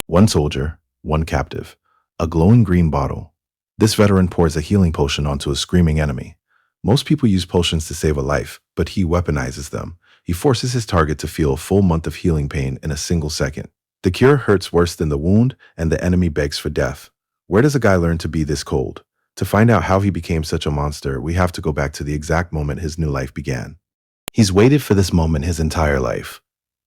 One soldier, one captive. A glowing green bottle. This veteran pours a healing potion onto a screaming enemy. Most people use potions to save a life, but he weaponizes them. He forces his target to feel a full month of healing pain in a single second. The cure hurts worse than the wound, and the enemy begs for death. Where does a guy learn to be this cold? To find out how he became such a monster, we have to go back to the exact moment his new life began. He's waited for this moment his entire life.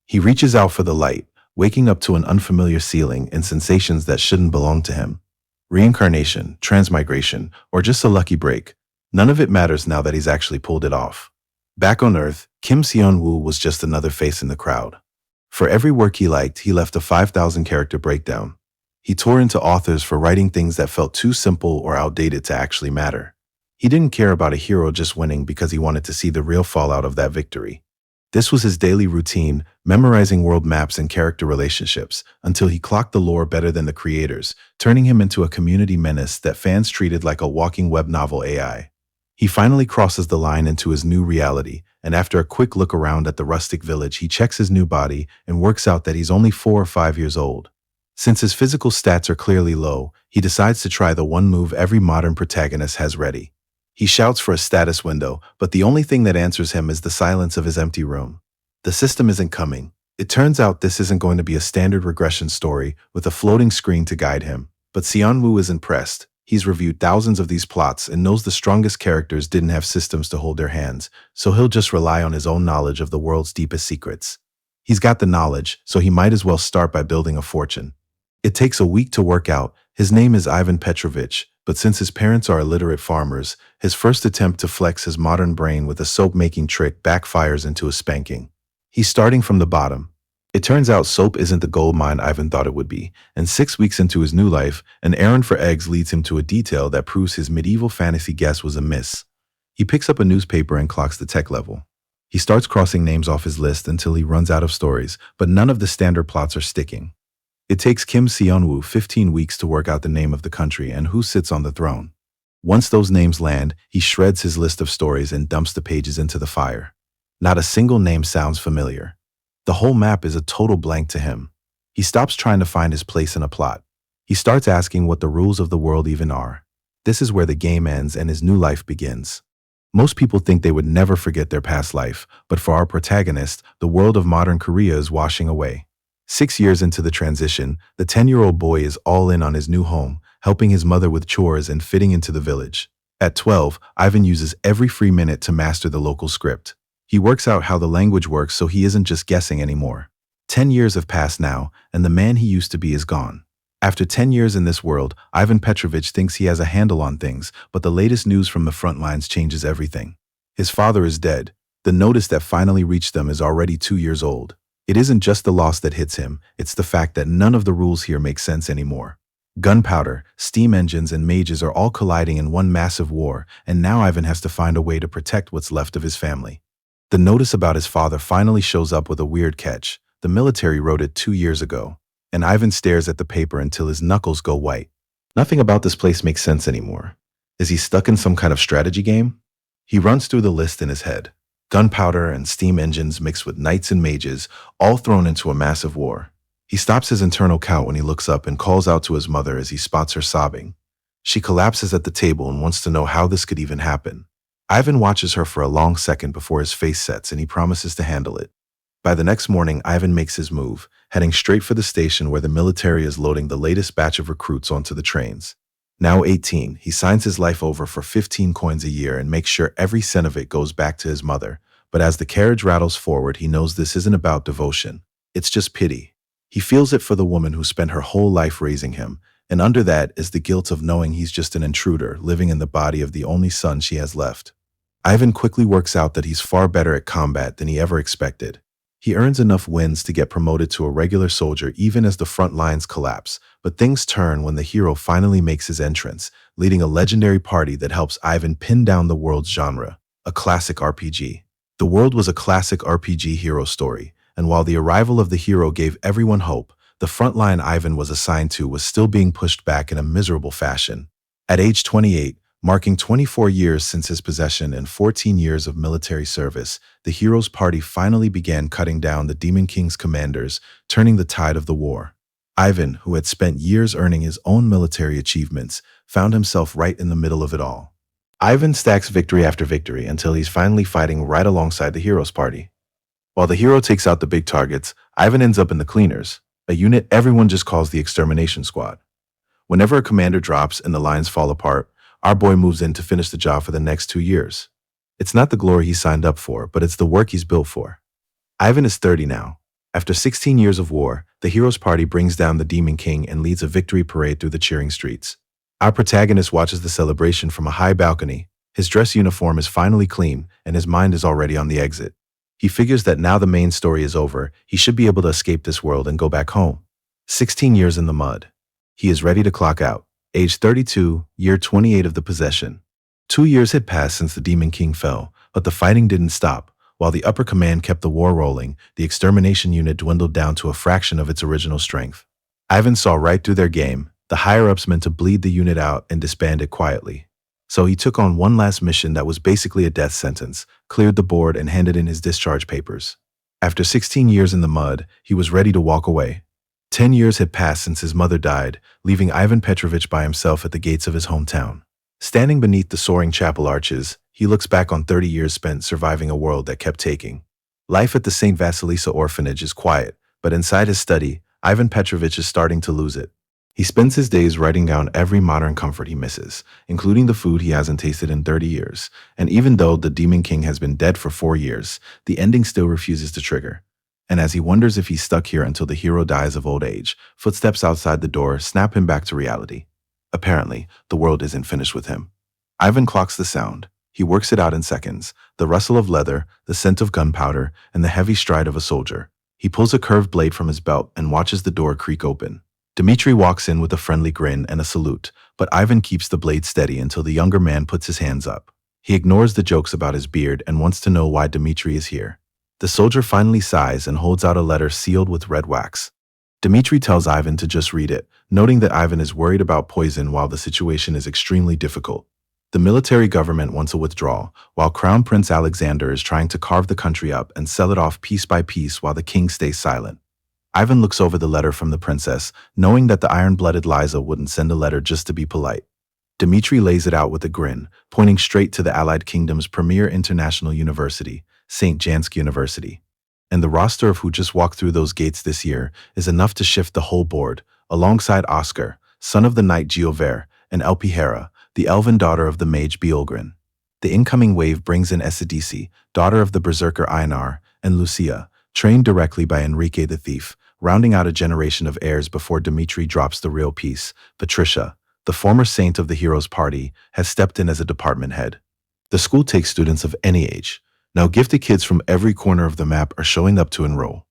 He reaches out for the light, waking up to an unfamiliar ceiling and sensations that shouldn't belong to him. Reincarnation, transmigration, or just a lucky break. None of it matters now that he's actually pulled it off. Back on Earth, Kim Seon-woo was just another face in the crowd. For every work he liked, he left a 5,000 character breakdown. He tore into authors for writing things that felt too simple or outdated to actually matter. He didn't care about a hero just winning because he wanted to see the real fallout of that victory. This was his daily routine, memorizing world maps and character relationships, until he clocked the lore better than the creators, turning him into a community menace that fans treated like a walking web novel AI. He finally crosses the line into his new reality, and after a quick look around at the rustic village, he checks his new body and works out that he's only 4 or 5 years old. Since his physical stats are clearly low, he decides to try the one move every modern protagonist has ready. He shouts for a status window, but the only thing that answers him is the silence of his empty room. The system isn't coming. It turns out this isn't going to be a standard regression story with a floating screen to guide him. But Seon-woo isn't pressed. He's reviewed thousands of these plots and knows the strongest characters didn't have systems to hold their hands, so he'll just rely on his own knowledge of the world's deepest secrets. He's got the knowledge, so he might as well start by building a fortune. It takes a week to work out. His name is Ivan Petrovich, but since his parents are illiterate farmers, his first attempt to flex his modern brain with a soap-making trick backfires into a spanking. He's starting from the bottom. It turns out soap isn't the gold mine Ivan thought it would be, and 6 weeks into his new life, an errand for eggs leads him to a detail that proves his medieval fantasy guess was a miss. He picks up a newspaper and clocks the tech level. He starts crossing names off his list until he runs out of stories, but none of the standard plots are sticking. It takes Kim Seon-woo 15 weeks to work out the name of the country and who sits on the throne. Once those names land, he shreds his list of stories and dumps the pages into the fire. Not a single name sounds familiar. The whole map is a total blank to him. He stops trying to find his place in a plot. He starts asking what the rules of the world even are. This is where the game ends and his new life begins. Most people think they would never forget their past life, but for our protagonist, the world of modern Korea is washing away. 6 years into the transition, the 10-year-old boy is all in on his new home, helping his mother with chores and fitting into the village. At 12, Ivan uses every free minute to master the local script. He works out how the language works so he isn't just guessing anymore. 10 years have passed now, and the man he used to be is gone. After 10 years in this world, Ivan Petrovich thinks he has a handle on things, but the latest news from the front lines changes everything. His father is dead. The notice that finally reached them is already 2 years old. It isn't just the loss that hits him, it's the fact that none of the rules here make sense anymore. Gunpowder, steam engines, and mages are all colliding in one massive war, and now Ivan has to find a way to protect what's left of his family. The notice about his father finally shows up with a weird catch. The military wrote it 2 years ago, and Ivan stares at the paper until his knuckles go white. Nothing about this place makes sense anymore. Is he stuck in some kind of strategy game? He runs through the list in his head. Gunpowder and steam engines mixed with knights and mages, all thrown into a massive war. He stops his internal count when he looks up and calls out to his mother as he spots her sobbing. She collapses at the table and wants to know how this could even happen. Ivan watches her for a long second before his face sets and he promises to handle it. By the next morning, Ivan makes his move, heading straight for the station where the military is loading the latest batch of recruits onto the trains. Now 18, he signs his life over for 15 coins a year and makes sure every cent of it goes back to his mother. But as the carriage rattles forward, he knows this isn't about devotion. It's just pity. He feels it for the woman who spent her whole life raising him, and under that is the guilt of knowing he's just an intruder living in the body of the only son she has left. Ivan quickly works out that he's far better at combat than he ever expected. He earns enough wins to get promoted to a regular soldier even as the front lines collapse, but things turn when the hero finally makes his entrance, leading a legendary party that helps Ivan pin down the world's genre, a classic RPG. The world was a classic RPG hero story, and while the arrival of the hero gave everyone hope, the frontline Ivan was assigned to was still being pushed back in a miserable fashion. At age 28, marking 24 years since his possession and 14 years of military service, the hero's party finally began cutting down the Demon King's commanders, turning the tide of the war. Ivan, who had spent years earning his own military achievements, found himself right in the middle of it all. Ivan stacks victory after victory until he's finally fighting right alongside the hero's party. While the hero takes out the big targets, Ivan ends up in the cleaners, a unit everyone just calls the extermination squad. Whenever a commander drops and the lines fall apart, our boy moves in to finish the job for the next 2 years. It's not the glory he signed up for, but it's the work he's built for. Ivan is 30 now. After 16 years of war, the hero's party brings down the Demon King and leads a victory parade through the cheering streets. Our protagonist watches the celebration from a high balcony. His dress uniform is finally clean, and his mind is already on the exit. He figures that now the main story is over, he should be able to escape this world and go back home. 16 years in the mud. He is ready to clock out. Age 32, year 28 of the possession. 2 years had passed since the Demon King fell, but the fighting didn't stop. While the upper command kept the war rolling, the extermination unit dwindled down to a fraction of its original strength. Ivan saw right through their game. The higher-ups meant to bleed the unit out and disband it quietly. So he took on one last mission that was basically a death sentence, cleared the board, and handed in his discharge papers. After 16 years in the mud, he was ready to walk away. 10 years had passed since his mother died, leaving Ivan Petrovich by himself at the gates of his hometown. Standing beneath the soaring chapel arches, he looks back on 30 years spent surviving a world that kept taking. Life at the St. Vasilisa orphanage is quiet, but inside his study, Ivan Petrovich is starting to lose it. He spends his days writing down every modern comfort he misses, including the food he hasn't tasted in 30 years. And even though the Demon King has been dead for 4 years, the ending still refuses to trigger. And as he wonders if he's stuck here until the hero dies of old age, footsteps outside the door snap him back to reality. Apparently, the world isn't finished with him. Ivan clocks the sound. He works it out in seconds, the rustle of leather, the scent of gunpowder, and the heavy stride of a soldier. He pulls a curved blade from his belt and watches the door creak open. Dmitri walks in with a friendly grin and a salute, but Ivan keeps the blade steady until the younger man puts his hands up. He ignores the jokes about his beard and wants to know why Dmitri is here. The soldier finally sighs and holds out a letter sealed with red wax. Dmitri tells Ivan to just read it, noting that Ivan is worried about poison while the situation is extremely difficult. The military government wants a withdrawal, while Crown Prince Alexander is trying to carve the country up and sell it off piece by piece while the king stays silent. Ivan looks over the letter from the princess, knowing that the iron-blooded Liza wouldn't send a letter just to be polite. Dmitri lays it out with a grin, pointing straight to the Allied Kingdom's premier international university, St. Jansk University. And the roster of who just walked through those gates this year is enough to shift the whole board, alongside Oscar, son of the knight Giover, and Elpihera, the elven daughter of the mage Beolgrin. The incoming wave brings in Esidisi, daughter of the berserker Einar, and Lucia, trained directly by Enrique the Thief, rounding out a generation of heirs before Dmitri drops the real piece. Patricia, the former saint of the hero's party, has stepped in as a department head. The school takes students of any age. Now gifted kids from every corner of the map are showing up to enroll.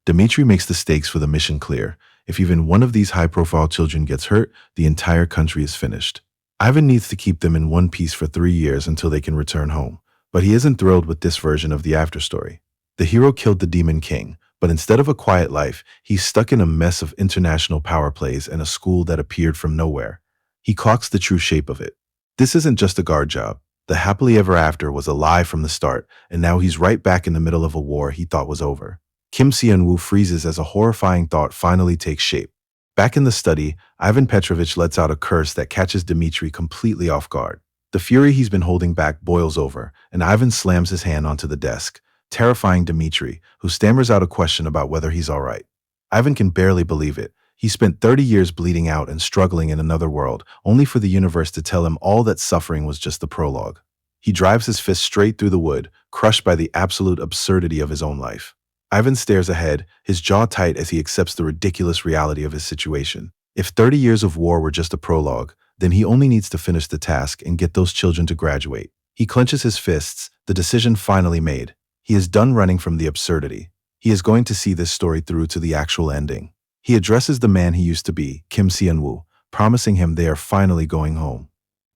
Dmitri makes the stakes for the mission clear. If even one of these high-profile children gets hurt, the entire country is finished. Ivan needs to keep them in one piece for 3 years until they can return home. But he isn't thrilled with this version of the afterstory. The hero killed the Demon King, but instead of a quiet life, he's stuck in a mess of international power plays and a school that appeared from nowhere. He clocks the true shape of it. This isn't just a guard job. The happily ever after was a lie from the start, and now he's right back in the middle of a war he thought was over. Kim Seon-woo freezes as a horrifying thought finally takes shape. Back in the study, Ivan Petrovich lets out a curse that catches Dmitri completely off guard. The fury he's been holding back boils over, and Ivan slams his hand onto the desk, terrifying Dmitri, who stammers out a question about whether he's all right. Ivan can barely believe it. He spent 30 years bleeding out and struggling in another world, only for the universe to tell him all that suffering was just the prologue. He drives his fist straight through the wood, crushed by the absolute absurdity of his own life. Ivan stares ahead, his jaw tight as he accepts the ridiculous reality of his situation. If 30 years of war were just a prologue, then he only needs to finish the task and get those children to graduate. He clenches his fists, the decision finally made. He is done running from the absurdity. He is going to see this story through to the actual ending. He addresses the man he used to be, Kim Seon-woo, promising him they are finally going home.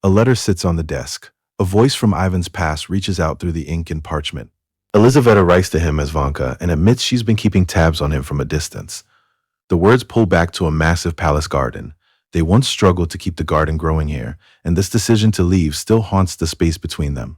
A letter sits on the desk. A voice from Ivan's past reaches out through the ink and parchment. Elizaveta writes to him as Vanka and admits she's been keeping tabs on him from a distance. The words pull back to a massive palace garden. They once struggled to keep the garden growing here, and this decision to leave still haunts the space between them.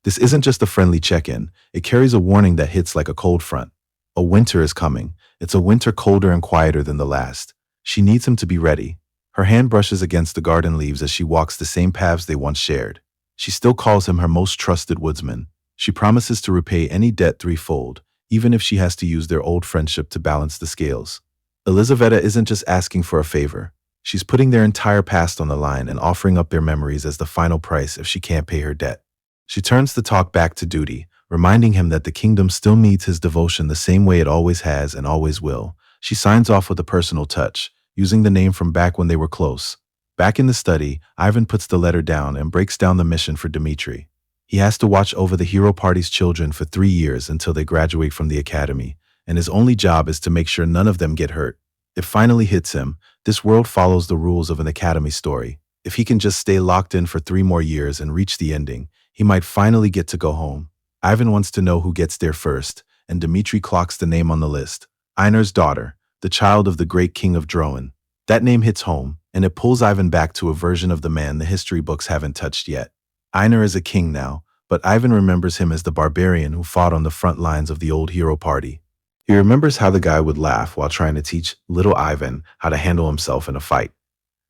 This isn't just a friendly check-in. It carries a warning that hits like a cold front. A winter is coming. It's a winter colder and quieter than the last. She needs him to be ready. Her hand brushes against the garden leaves as she walks the same paths they once shared. She still calls him her most trusted woodsman. She promises to repay any debt threefold, even if she has to use their old friendship to balance the scales. Elizaveta isn't just asking for a favor. She's putting their entire past on the line and offering up their memories as the final price if she can't pay her debt. She turns the talk back to duty, reminding him that the kingdom still needs his devotion the same way it always has and always will. She signs off with a personal touch, using the name from back when they were close. Back in the study, Ivan puts the letter down and breaks down the mission for Dmitri. He has to watch over the hero party's children for 3 years until they graduate from the academy, and his only job is to make sure none of them get hurt. It finally hits him. This world follows the rules of an academy story. If he can just stay locked in for 3 more years and reach the ending, he might finally get to go home. Ivan wants to know who gets there first, and Dmitri clocks the name on the list. Einar's daughter, the child of the great king of Drowan. That name hits home, and it pulls Ivan back to a version of the man the history books haven't touched yet. Einar is a king now, but Ivan remembers him as the barbarian who fought on the front lines of the old hero party. He remembers how the guy would laugh while trying to teach little Ivan how to handle himself in a fight.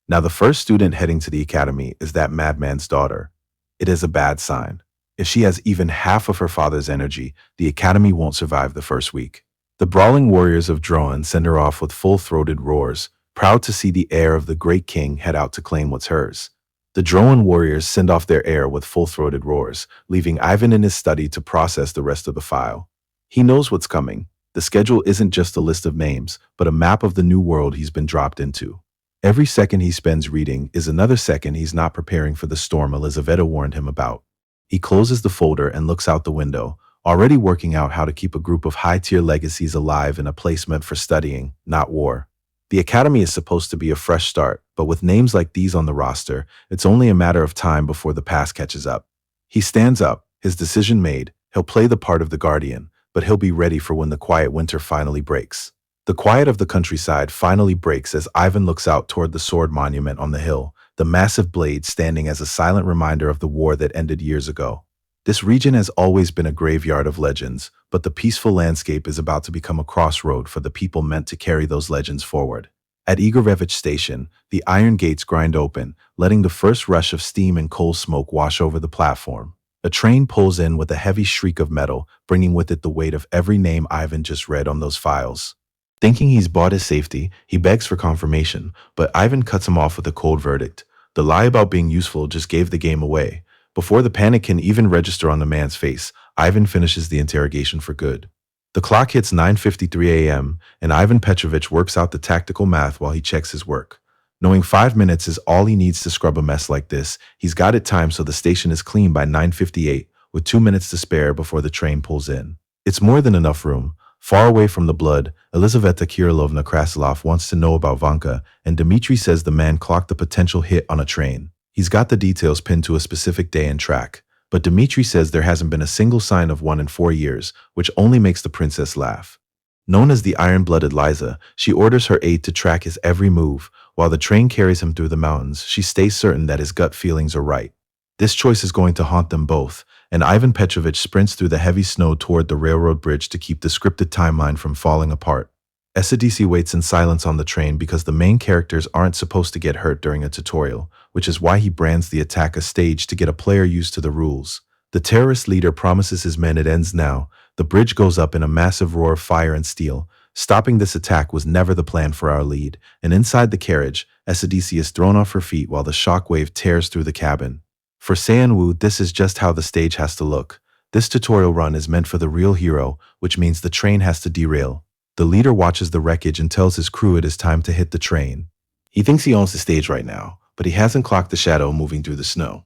Now the first student heading to the academy is that madman's daughter. It is a bad sign. If she has even half of her father's energy, the academy won't survive the first week. The brawling warriors of Drowan send her off with full-throated roars, proud to see the heir of the great king head out to claim what's hers. The Drowan warriors send off their heir with full-throated roars, leaving Ivan in his study to process the rest of the file. He knows what's coming. The schedule isn't just a list of names, but a map of the new world he's been dropped into. Every second he spends reading is another second he's not preparing for the storm Elizaveta warned him about. He closes the folder and looks out the window, already working out how to keep a group of high-tier legacies alive in a place meant for studying, not war. The academy is supposed to be a fresh start, but with names like these on the roster, it's only a matter of time before the past catches up. He stands up, his decision made. He'll play the part of the guardian, but he'll be ready for when the quiet winter finally breaks. The quiet of the countryside finally breaks as Ivan looks out toward the sword monument on the hill, the massive blade standing as a silent reminder of the war that ended years ago. This region has always been a graveyard of legends, but the peaceful landscape is about to become a crossroad for the people meant to carry those legends forward. At Igorevich Station, the iron gates grind open, letting the first rush of steam and coal smoke wash over the platform. A train pulls in with a heavy shriek of metal, bringing with it the weight of every name Ivan just read on those files. Thinking he's bought his safety, he begs for confirmation, but Ivan cuts him off with a cold verdict. The lie about being useful just gave the game away. Before the panic can even register on the man's face, Ivan finishes the interrogation for good. The clock hits 9:53 a.m., and Ivan Petrovich works out the tactical math while he checks his work. Knowing 5 minutes is all he needs to scrub a mess like this, he's got it timed so the station is clean by 9:58, with 2 minutes to spare before the train pulls in. It's more than enough room. Far away from the blood, Elizaveta Kirillovna Krasilov wants to know about Vanka, and Dmitri says the man clocked a potential hit on a train. He's got the details pinned to a specific day and track, but Dmitri says there hasn't been a single sign of one in 4 years, which only makes the princess laugh. Known as the iron-blooded Liza, she orders her aide to track his every move. While the train carries him through the mountains, she stays certain that his gut feelings are right. This choice is going to haunt them both, and Ivan Petrovich sprints through the heavy snow toward the railroad bridge to keep the scripted timeline from falling apart. SADC waits in silence on the train because the main characters aren't supposed to get hurt during a tutorial, which is why he brands the attack a stage to get a player used to the rules. The terrorist leader promises his men it ends now. The bridge goes up in a massive roar of fire and steel. Stopping this attack was never the plan for our lead, and inside the carriage, SADC is thrown off her feet while the shockwave tears through the cabin. For Seonwoo, this is just how the stage has to look. This tutorial run is meant for the real hero, which means the train has to derail. The leader watches the wreckage and tells his crew it is time to hit the train. He thinks he owns the stage right now, but he hasn't clocked the shadow moving through the snow.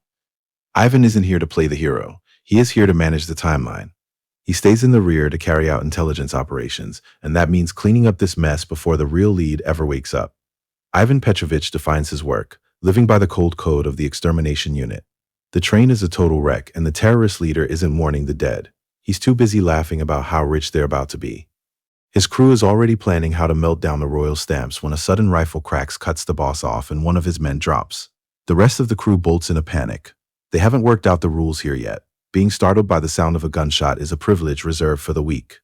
Ivan isn't here to play the hero. He is here to manage the timeline. He stays in the rear to carry out intelligence operations, and that means cleaning up this mess before the real lead ever wakes up. Ivan Petrovich defines his work, living by the cold code of the extermination unit. The train is a total wreck, and the terrorist leader isn't mourning the dead. He's too busy laughing about how rich they're about to be. His crew is already planning how to melt down the royal stamps when a sudden rifle cracks cuts the boss off and one of his men drops. The rest of the crew bolts in a panic. They haven't worked out the rules here yet. Being startled by the sound of a gunshot is a privilege reserved for the weak.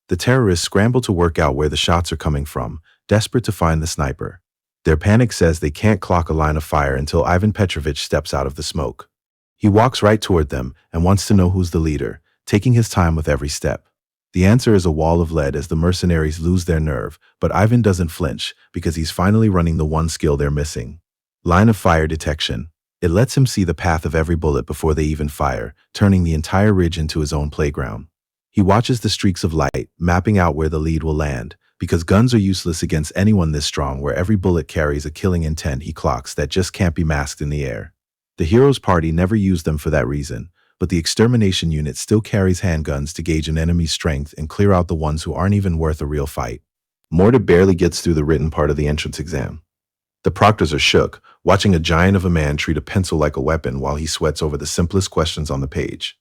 The terrorists scramble to work out where the shots are coming from, desperate to find the sniper. Their panic says they can't clock a line of fire until Ivan Petrovich steps out of the smoke. He walks right toward them and wants to know who's the leader, taking his time with every step. The answer is a wall of lead as the mercenaries lose their nerve, but Ivan doesn't flinch because he's finally running the one skill they're missing. Line of fire detection. It lets him see the path of every bullet before they even fire, turning the entire ridge into his own playground. He watches the streaks of light, mapping out where the lead will land. Because guns are useless against anyone this strong, where every bullet carries a killing intent, he clocks that just can't be masked in the air. The hero's party never used them for that reason, but the extermination unit still carries handguns to gauge an enemy's strength and clear out the ones who aren't even worth a real fight. Mortar barely gets through the written part of the entrance exam. The proctors are shook, watching a giant of a man treat a pencil like a weapon while he sweats over the simplest questions on the page.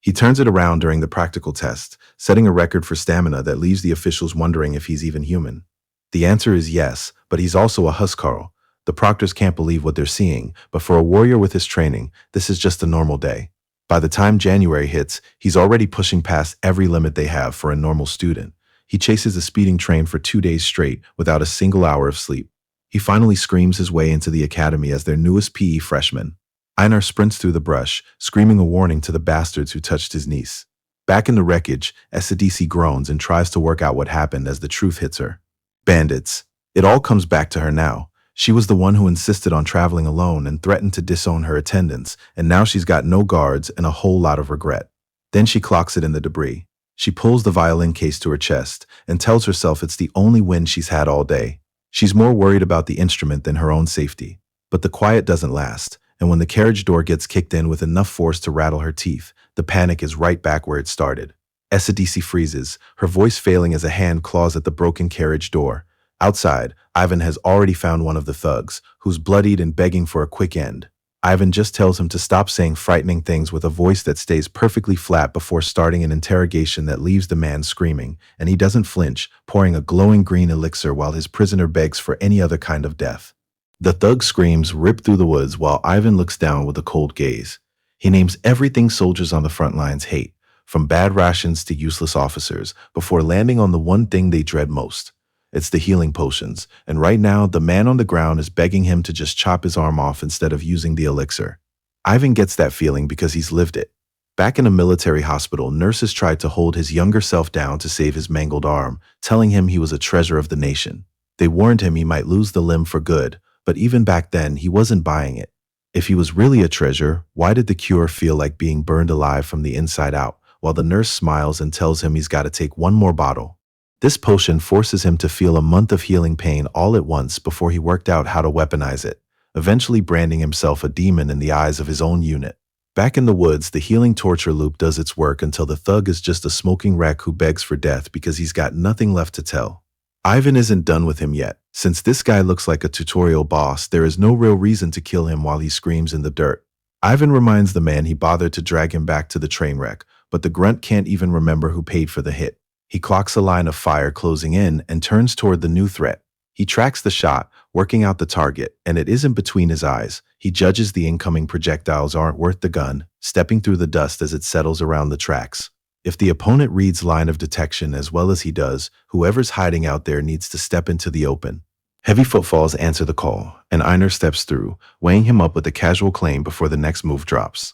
He turns it around during the practical test, setting a record for stamina that leaves the officials wondering if he's even human. The answer is yes, but he's also a huskarl. The proctors can't believe what they're seeing, but for a warrior with his training, this is just a normal day. By the time January hits, he's already pushing past every limit they have for a normal student. He chases a speeding train for 2 days straight without a single hour of sleep. He finally screams his way into the academy as their newest PE freshman. Einar sprints through the brush, screaming a warning to the bastards who touched his niece. Back in the wreckage, SADC groans and tries to work out what happened as the truth hits her. Bandits. It all comes back to her now. She was the one who insisted on traveling alone and threatened to disown her attendants, and now she's got no guards and a whole lot of regret. Then she clocks it in the debris. She pulls the violin case to her chest and tells herself it's the only win she's had all day. She's more worried about the instrument than her own safety. But the quiet doesn't last, and when the carriage door gets kicked in with enough force to rattle her teeth, the panic is right back where it started. SADC freezes, her voice failing as a hand claws at the broken carriage door. Outside, Ivan has already found one of the thugs, who's bloodied and begging for a quick end. Ivan just tells him to stop saying frightening things with a voice that stays perfectly flat before starting an interrogation that leaves the man screaming, and he doesn't flinch, pouring a glowing green elixir while his prisoner begs for any other kind of death. The thug's screams rip through the woods while Ivan looks down with a cold gaze. He names everything soldiers on the front lines hate, from bad rations to useless officers, before landing on the one thing they dread most. It's the healing potions, and right now the man on the ground is begging him to just chop his arm off instead of using the elixir. Ivan gets that feeling because he's lived it. Back in a military hospital, nurses tried to hold his younger self down to save his mangled arm, telling him he was a treasure of the nation. They warned him he might lose the limb for good, but even back then he wasn't buying it. If he was really a treasure, why did the cure feel like being burned alive from the inside out, while the nurse smiles and tells him he's got to take one more bottle? This potion forces him to feel a month of healing pain all at once before he worked out how to weaponize it, eventually branding himself a demon in the eyes of his own unit. Back in the woods, the healing torture loop does its work until the thug is just a smoking wreck who begs for death because he's got nothing left to tell. Ivan isn't done with him yet. Since this guy looks like a tutorial boss, there is no real reason to kill him while he screams in the dirt. Ivan reminds the man he bothered to drag him back to the train wreck, but the grunt can't even remember who paid for the hit. He clocks a line of fire closing in and turns toward the new threat. He tracks the shot, working out the target, and it isn't between his eyes. He judges the incoming projectiles aren't worth the gun, stepping through the dust as it settles around the tracks. If the opponent reads line of detection as well as he does, whoever's hiding out there needs to step into the open. Heavy footfalls answer the call, and Einar steps through, weighing him up with a casual claim before the next move drops.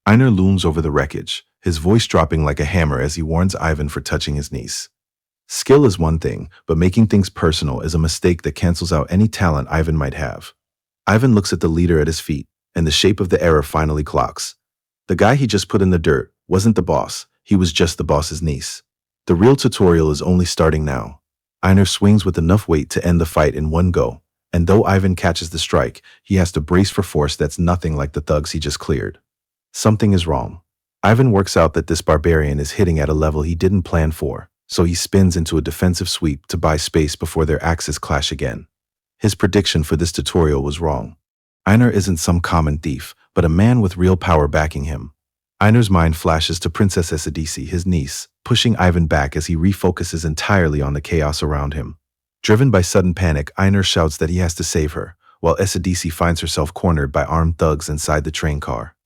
Einar looms over the wreckage, his voice dropping like a hammer as he warns Ivan for touching his niece. Skill is one thing, but making things personal is a mistake that cancels out any talent Ivan might have. Ivan looks at the leader at his feet, and the shape of the error finally clocks. The guy he just put in the dirt wasn't the boss, he was just the boss's niece. The real tutorial is only starting now. Einar swings with enough weight to end the fight in one go, and though Ivan catches the strike, he has to brace for force that's nothing like the thugs he just cleared. Something is wrong. Ivan works out that this barbarian is hitting at a level he didn't plan for, so he spins into a defensive sweep to buy space before their axes clash again. His prediction for this tutorial was wrong. Einar isn't some common thief, but a man with real power backing him. Einar's mind flashes to Princess Esadisi, his niece, pushing Ivan back as he refocuses entirely on the chaos around him. Driven by sudden panic, Einar shouts that he has to save her, while Esadisi finds herself cornered by armed thugs inside the train car.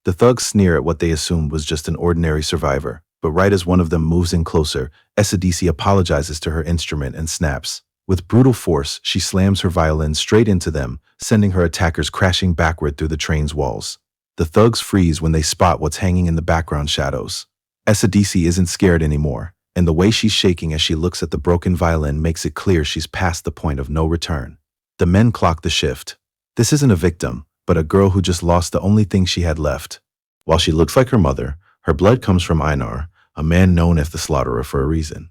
The thugs sneer at what they assumed was just an ordinary survivor, but right as one of them moves in closer, Esadisi apologizes to her instrument and snaps, With brutal force, she slams her violin straight into them, sending her attackers crashing backward through the train's walls. The thugs freeze when they spot what's hanging in the background shadows. SADC isn't scared anymore, and the way she's shaking as she looks at the broken violin makes it clear she's past the point of no return. The men clock the shift. This isn't a victim, but a girl who just lost the only thing she had left. While she looks like her mother, her blood comes from Einar, a man known as the Slaughterer for a reason.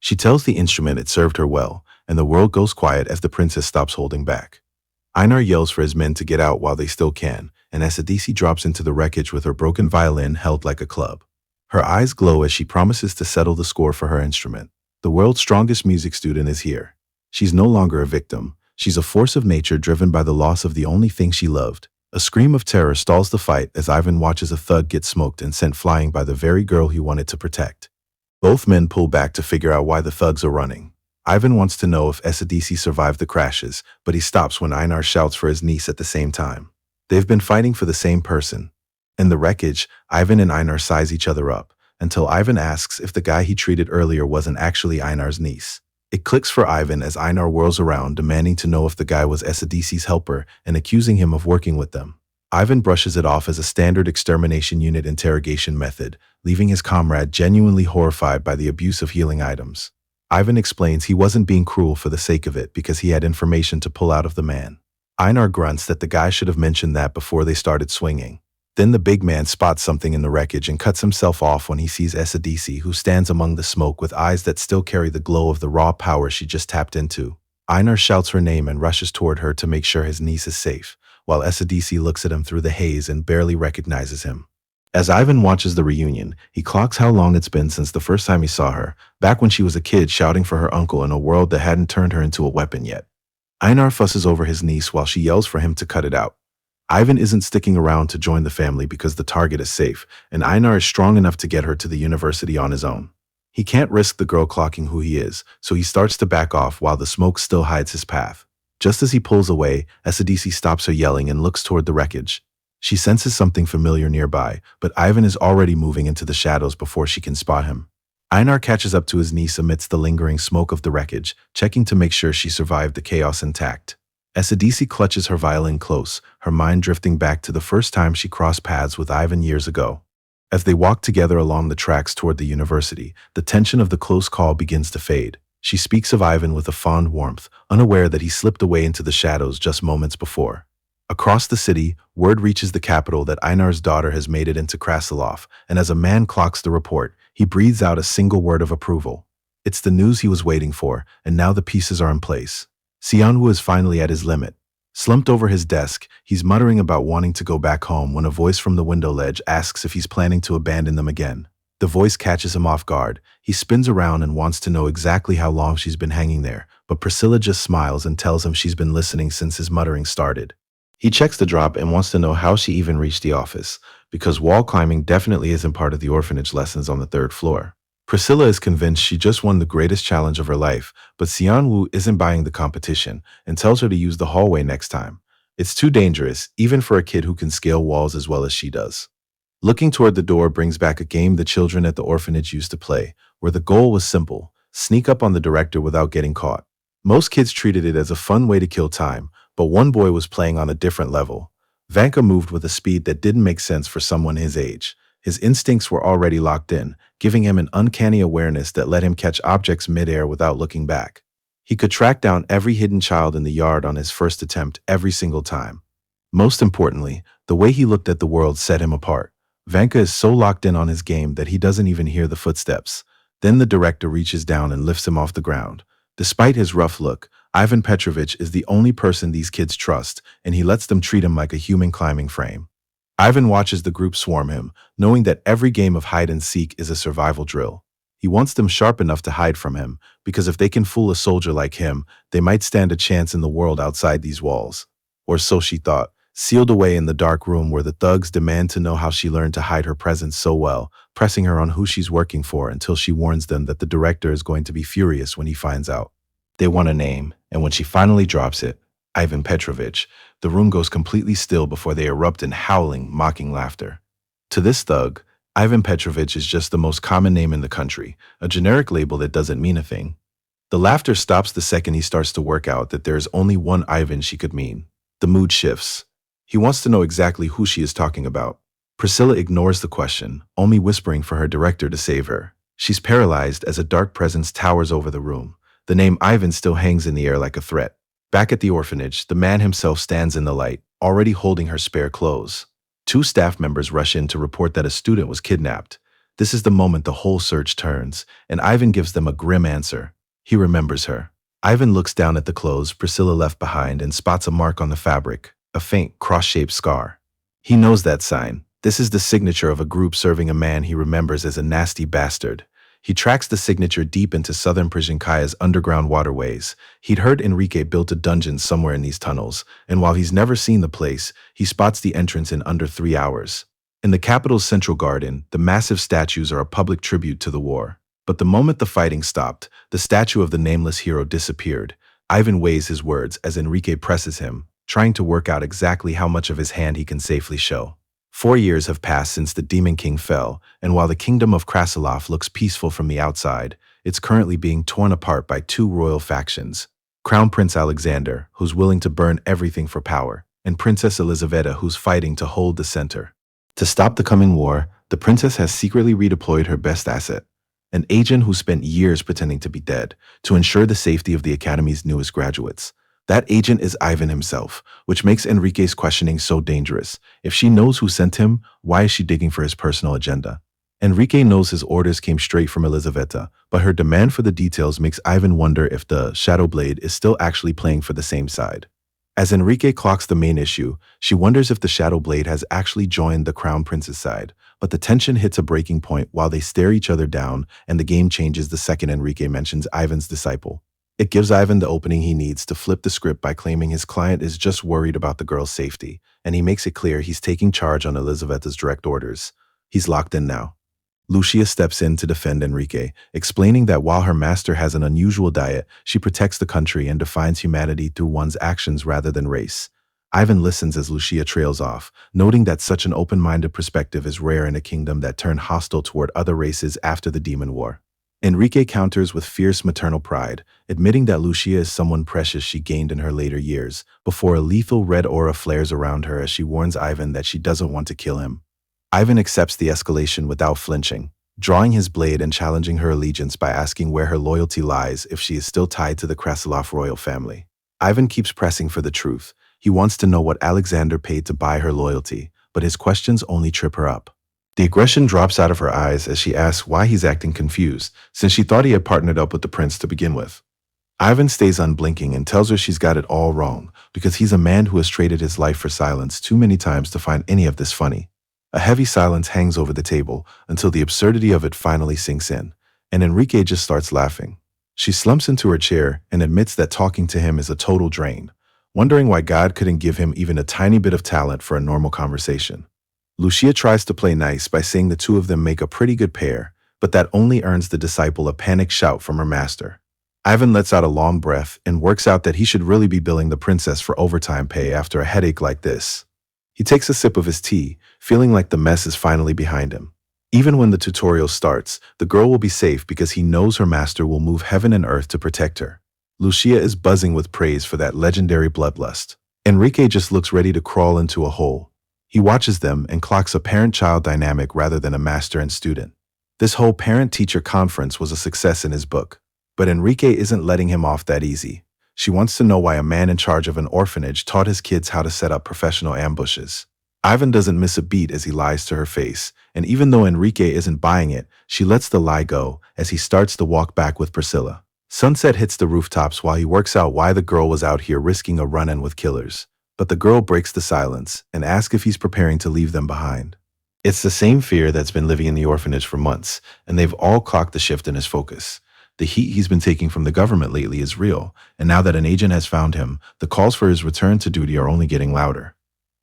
She tells the instrument it served her well, and the world goes quiet as the princess stops holding back. Einar yells for his men to get out while they still can, and SADC drops into the wreckage with her broken violin held like a club. Her eyes glow as she promises to settle the score for her instrument. The world's strongest music student is here. She's no longer a victim. She's a force of nature driven by the loss of the only thing she loved. A scream of terror stalls the fight as Ivan watches a thug get smoked and sent flying by the very girl he wanted to protect. Both men pull back to figure out why the thugs are running. Ivan wants to know if SADC survived the crashes, but he stops when Einar shouts for his niece at the same time. They've been fighting for the same person. In the wreckage, Ivan and Einar size each other up, until Ivan asks if the guy he treated earlier wasn't actually Einar's niece. It clicks for Ivan as Einar whirls around, demanding to know if the guy was SADC's helper and accusing him of working with them. Ivan brushes it off as a standard extermination unit interrogation method, leaving his comrade genuinely horrified by the abuse of healing items. Ivan explains he wasn't being cruel for the sake of it because he had information to pull out of the man. Einar grunts that the guy should have mentioned that before they started swinging. Then the big man spots something in the wreckage and cuts himself off when he sees SADC, who stands among the smoke with eyes that still carry the glow of the raw power she just tapped into. Einar shouts her name and rushes toward her to make sure his niece is safe, while SADC looks at him through the haze and barely recognizes him. As Ivan watches the reunion, he clocks how long it's been since the first time he saw her, back when she was a kid shouting for her uncle in a world that hadn't turned her into a weapon yet. Einar fusses over his niece while she yells for him to cut it out. Ivan isn't sticking around to join the family because the target is safe, and Einar is strong enough to get her to the university on his own. He can't risk the girl clocking who he is, so he starts to back off while the smoke still hides his path. Just as he pulls away, SADC stops her yelling and looks toward the wreckage. She senses something familiar nearby, but Ivan is already moving into the shadows before she can spot him. Einar catches up to his niece amidst the lingering smoke of the wreckage, checking to make sure she survived the chaos intact. SADC clutches her violin close, her mind drifting back to the first time she crossed paths with Ivan years ago. As they walk together along the tracks toward the university, the tension of the close call begins to fade. She speaks of Ivan with a fond warmth, unaware that he slipped away into the shadows just moments before. Across the city, word reaches the capital that Einar's daughter has made it into Krasilov, and as a man clocks the report, he breathes out a single word of approval. It's the news he was waiting for, and now the pieces are in place. Sianwoo is finally at his limit. Slumped over his desk, he's muttering about wanting to go back home when a voice from the window ledge asks if he's planning to abandon them again. The voice catches him off guard. He spins around and wants to know exactly how long she's been hanging there, but Priscilla just smiles and tells him she's been listening since his muttering started. He checks the drop and wants to know how she even reached the office, because wall climbing definitely isn't part of the orphanage lessons on the third floor. Priscilla is convinced she just won the greatest challenge of her life, but Sianwoo isn't buying the competition and tells her to use the hallway next time. It's too dangerous, even for a kid who can scale walls as well as she does. Looking toward the door brings back a game the children at the orphanage used to play, where the goal was simple: sneak up on the director without getting caught. Most kids treated it as a fun way to kill time, but one boy was playing on a different level. Vanka moved with a speed that didn't make sense for someone his age. His instincts were already locked in, giving him an uncanny awareness that let him catch objects midair without looking back. He could track down every hidden child in the yard on his first attempt every single time. Most importantly, the way he looked at the world set him apart. Vanka is so locked in on his game that he doesn't even hear the footsteps. Then the director reaches down and lifts him off the ground. Despite his rough look, Ivan Petrovich is the only person these kids trust, and he lets them treat him like a human climbing frame. Ivan watches the group swarm him, knowing that every game of hide-and-seek is a survival drill. He wants them sharp enough to hide from him, because if they can fool a soldier like him, they might stand a chance in the world outside these walls. Or so she thought, sealed away in the dark room where the thugs demand to know how she learned to hide her presence so well, pressing her on who she's working for until she warns them that the director is going to be furious when he finds out. They want a name, and when she finally drops it, Ivan Petrovich, the room goes completely still before they erupt in howling, mocking laughter. To this thug, Ivan Petrovich is just the most common name in the country, a generic label that doesn't mean a thing. The laughter stops the second he starts to work out that there is only one Ivan she could mean. The mood shifts. He wants to know exactly who she is talking about. Priscilla ignores the question, only whispering for her director to save her. She's paralyzed as a dark presence towers over the room. The name Ivan still hangs in the air like a threat. Back at the orphanage, the man himself stands in the light, already holding her spare clothes. Two staff members rush in to report that a student was kidnapped. This is the moment the whole search turns, and Ivan gives them a grim answer. He remembers her. Ivan looks down at the clothes Priscilla left behind and spots a mark on the fabric, a faint cross-shaped scar. He knows that sign. This is the signature of a group serving a man he remembers as a nasty bastard. He tracks the signature deep into southern Prziankaya's underground waterways. He'd heard Enrique built a dungeon somewhere in these tunnels, and while he's never seen the place, he spots the entrance in under 3 hours. In the capital's central garden, the massive statues are a public tribute to the war. But the moment the fighting stopped, the statue of the nameless hero disappeared. Ivan weighs his words as Enrique presses him, trying to work out exactly how much of his hand he can safely show. 4 years have passed since the Demon King fell, and while the kingdom of Krasilov looks peaceful from the outside, it's currently being torn apart by two royal factions. Crown Prince Alexander, who's willing to burn everything for power, and Princess Elizaveta, who's fighting to hold the center. To stop the coming war, the princess has secretly redeployed her best asset, an agent who spent years pretending to be dead, to ensure the safety of the academy's newest graduates. That agent is Ivan himself, which makes Enrique's questioning so dangerous. If she knows who sent him, why is she digging for his personal agenda? Enrique knows his orders came straight from Elizaveta, but her demand for the details makes Ivan wonder if the Shadow Blade is still actually playing for the same side. As Enrique clocks the main issue, she wonders if the Shadow Blade has actually joined the Crown Prince's side, but the tension hits a breaking point while they stare each other down, and the game changes the second Enrique mentions Ivan's disciple. It gives Ivan the opening he needs to flip the script by claiming his client is just worried about the girl's safety, and he makes it clear he's taking charge on Elizaveta's direct orders. He's locked in now. Lucia steps in to defend Enrique, explaining that while her master has an unusual diet, she protects the country and defines humanity through one's actions rather than race. Ivan listens as Lucia trails off, noting that such an open-minded perspective is rare in a kingdom that turned hostile toward other races after the Demon War. Enrique counters with fierce maternal pride, admitting that Lucia is someone precious she gained in her later years, before a lethal red aura flares around her as she warns Ivan that she doesn't want to kill him. Ivan accepts the escalation without flinching, drawing his blade and challenging her allegiance by asking where her loyalty lies if she is still tied to the Krasilov royal family. Ivan keeps pressing for the truth. He wants to know what Alexander paid to buy her loyalty, but his questions only trip her up. The aggression drops out of her eyes as she asks why he's acting confused, since she thought he had partnered up with the prince to begin with. Ivan stays unblinking and tells her she's got it all wrong, because he's a man who has traded his life for silence too many times to find any of this funny. A heavy silence hangs over the table until the absurdity of it finally sinks in, and Enrique just starts laughing. She slumps into her chair and admits that talking to him is a total drain, wondering why God couldn't give him even a tiny bit of talent for a normal conversation. Lucia tries to play nice by saying the two of them make a pretty good pair, but that only earns the disciple a panicked shout from her master. Ivan lets out a long breath and works out that he should really be billing the princess for overtime pay after a headache like this. He takes a sip of his tea, feeling like the mess is finally behind him. Even when the tutorial starts, the girl will be safe because he knows her master will move heaven and earth to protect her. Lucia is buzzing with praise for that legendary bloodlust. Enrique just looks ready to crawl into a hole. He watches them and clocks a parent-child dynamic rather than a master and student. This whole parent-teacher conference was a success in his book, but Enrique isn't letting him off that easy. She wants to know why a man in charge of an orphanage taught his kids how to set up professional ambushes. Ivan doesn't miss a beat as he lies to her face, and even though Enrique isn't buying it, she lets the lie go as he starts to walk back with Priscilla. Sunset hits the rooftops while he works out why the girl was out here risking a run-in with killers. But the girl breaks the silence and asks if he's preparing to leave them behind. It's the same fear that's been living in the orphanage for months, and they've all clocked the shift in his focus. The heat he's been taking from the government lately is real, and now that an agent has found him, the calls for his return to duty are only getting louder.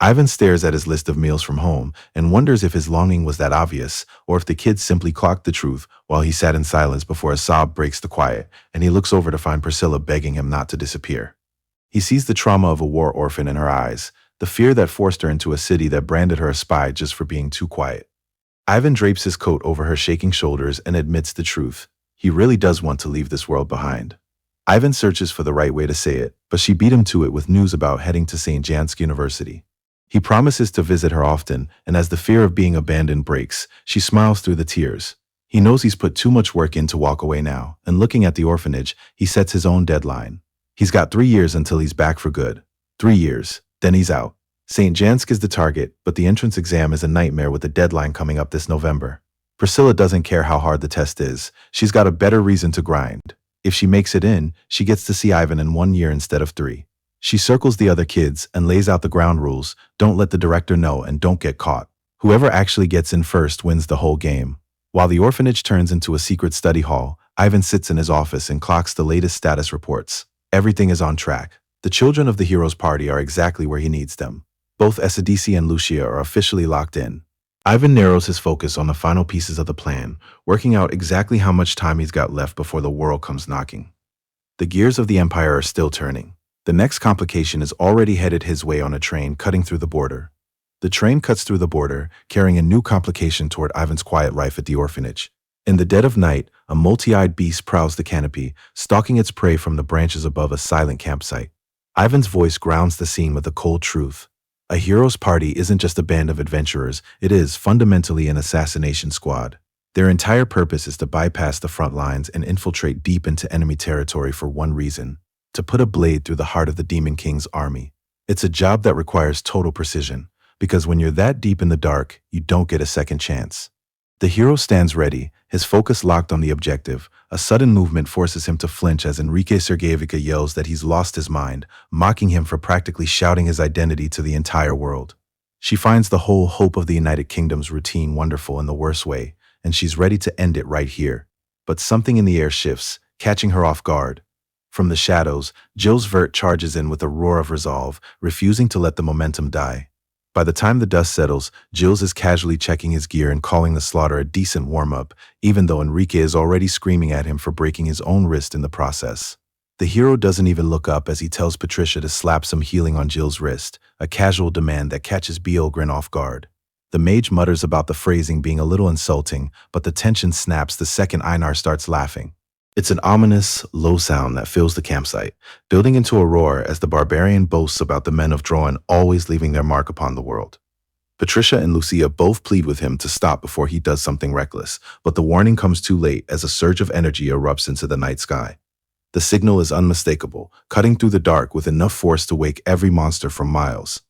Ivan stares at his list of meals from home and wonders if his longing was that obvious, or if the kids simply clocked the truth while he sat in silence before a sob breaks the quiet, and he looks over to find Priscilla begging him not to disappear. He sees the trauma of a war orphan in her eyes, the fear that forced her into a city that branded her a spy just for being too quiet. Ivan drapes his coat over her shaking shoulders and admits the truth. He really does want to leave this world behind. Ivan searches for the right way to say it, but she beat him to it with news about heading to St. Jansk University. He promises to visit her often, and as the fear of being abandoned breaks, she smiles through the tears. He knows he's put too much work in to walk away now, and looking at the orphanage, he sets his own deadline. He's got 3 years until he's back for good. 3 years, then he's out. St. Jansk is the target, but the entrance exam is a nightmare with the deadline coming up this November. Priscilla doesn't care how hard the test is. She's got a better reason to grind. If she makes it in, she gets to see Ivan in 1 year instead of 3. She circles the other kids and lays out the ground rules: don't let the director know and don't get caught. Whoever actually gets in first wins the whole game. While the orphanage turns into a secret study hall, Ivan sits in his office and clocks the latest status reports. Everything is on track. The children of the hero's party are exactly where he needs them. Both Esadisi and Lucia are officially locked in. Ivan narrows his focus on the final pieces of the plan, working out exactly how much time he's got left before the world comes knocking. The gears of the Empire are still turning. The next complication is already headed his way on a train cutting through the border. The train cuts through the border, carrying a new complication toward Ivan's quiet life at the orphanage. In the dead of night, a multi-eyed beast prowls the canopy, stalking its prey from the branches above a silent campsite. Ivan's voice grounds the scene with a cold truth. A hero's party isn't just a band of adventurers, it is fundamentally an assassination squad. Their entire purpose is to bypass the front lines and infiltrate deep into enemy territory for one reason: to put a blade through the heart of the Demon King's army. It's a job that requires total precision, because when you're that deep in the dark, you don't get a second chance. The hero stands ready, his focus locked on the objective. A sudden movement forces him to flinch as Enrique Sergeyevica yells that he's lost his mind, mocking him for practically shouting his identity to the entire world. She finds the whole hope of the United Kingdom's routine wonderful in the worst way, and she's ready to end it right here. But something in the air shifts, catching her off guard. From the shadows, Jules Vert charges in with a roar of resolve, refusing to let the momentum die. By the time the dust settles, Jules is casually checking his gear and calling the slaughter a decent warm-up, even though Enrique is already screaming at him for breaking his own wrist in the process. The hero doesn't even look up as he tells Patricia to slap some healing on Jill's wrist, a casual demand that catches Bjorgren off guard. The mage mutters about the phrasing being a little insulting, but the tension snaps the second Einar starts laughing. It's an ominous, low sound that fills the campsite, building into a roar as the barbarian boasts about the men of Droin always leaving their mark upon the world. Patricia and Lucia both plead with him to stop before he does something reckless, but the warning comes too late as a surge of energy erupts into the night sky. The signal is unmistakable, cutting through the dark with enough force to wake every monster from miles.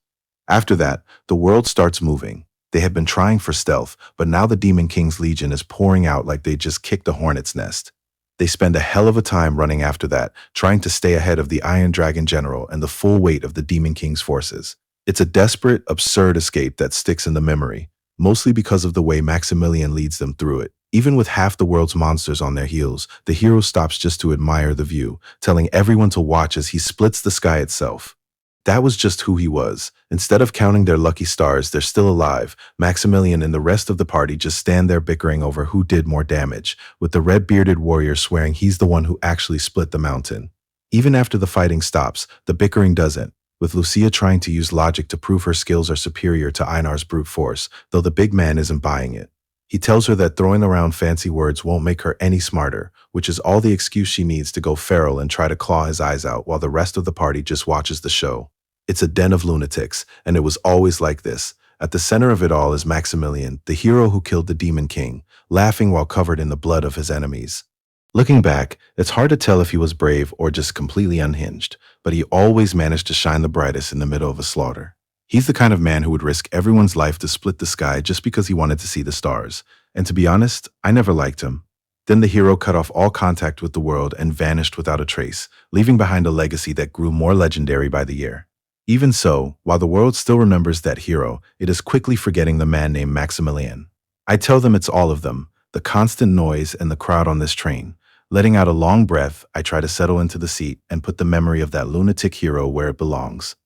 After that, the world starts moving. They had been trying for stealth, but now the Demon King's Legion is pouring out like they just kicked a hornet's nest. They spend a hell of a time running after that, trying to stay ahead of the Iron Dragon General and the full weight of the Demon King's forces. It's a desperate, absurd escape that sticks in the memory, mostly because of the way Maximilian leads them through it. Even with half the world's monsters on their heels, the hero stops just to admire the view, telling everyone to watch as he splits the sky itself. That was just who he was. Instead of counting their lucky stars, they're still alive. Maximilian and the rest of the party just stand there bickering over who did more damage, with the red-bearded warrior swearing he's the one who actually split the mountain. Even after the fighting stops, the bickering doesn't, with Lucia trying to use logic to prove her skills are superior to Einar's brute force, though the big man isn't buying it. He tells her that throwing around fancy words won't make her any smarter, which is all the excuse she needs to go feral and try to claw his eyes out while the rest of the party just watches the show. It's a den of lunatics, and it was always like this. At the center of it all is Maximilian, the hero who killed the Demon King, laughing while covered in the blood of his enemies. Looking back, it's hard to tell if he was brave or just completely unhinged, but he always managed to shine the brightest in the middle of a slaughter. He's the kind of man who would risk everyone's life to split the sky just because he wanted to see the stars. And to be honest, I never liked him. Then the hero cut off all contact with the world and vanished without a trace, leaving behind a legacy that grew more legendary by the year. Even so, while the world still remembers that hero, it is quickly forgetting the man named Maximilian. I tell them it's all of them, the constant noise and the crowd on this train. Letting out a long breath, I try to settle into the seat and put the memory of that lunatic hero where it belongs.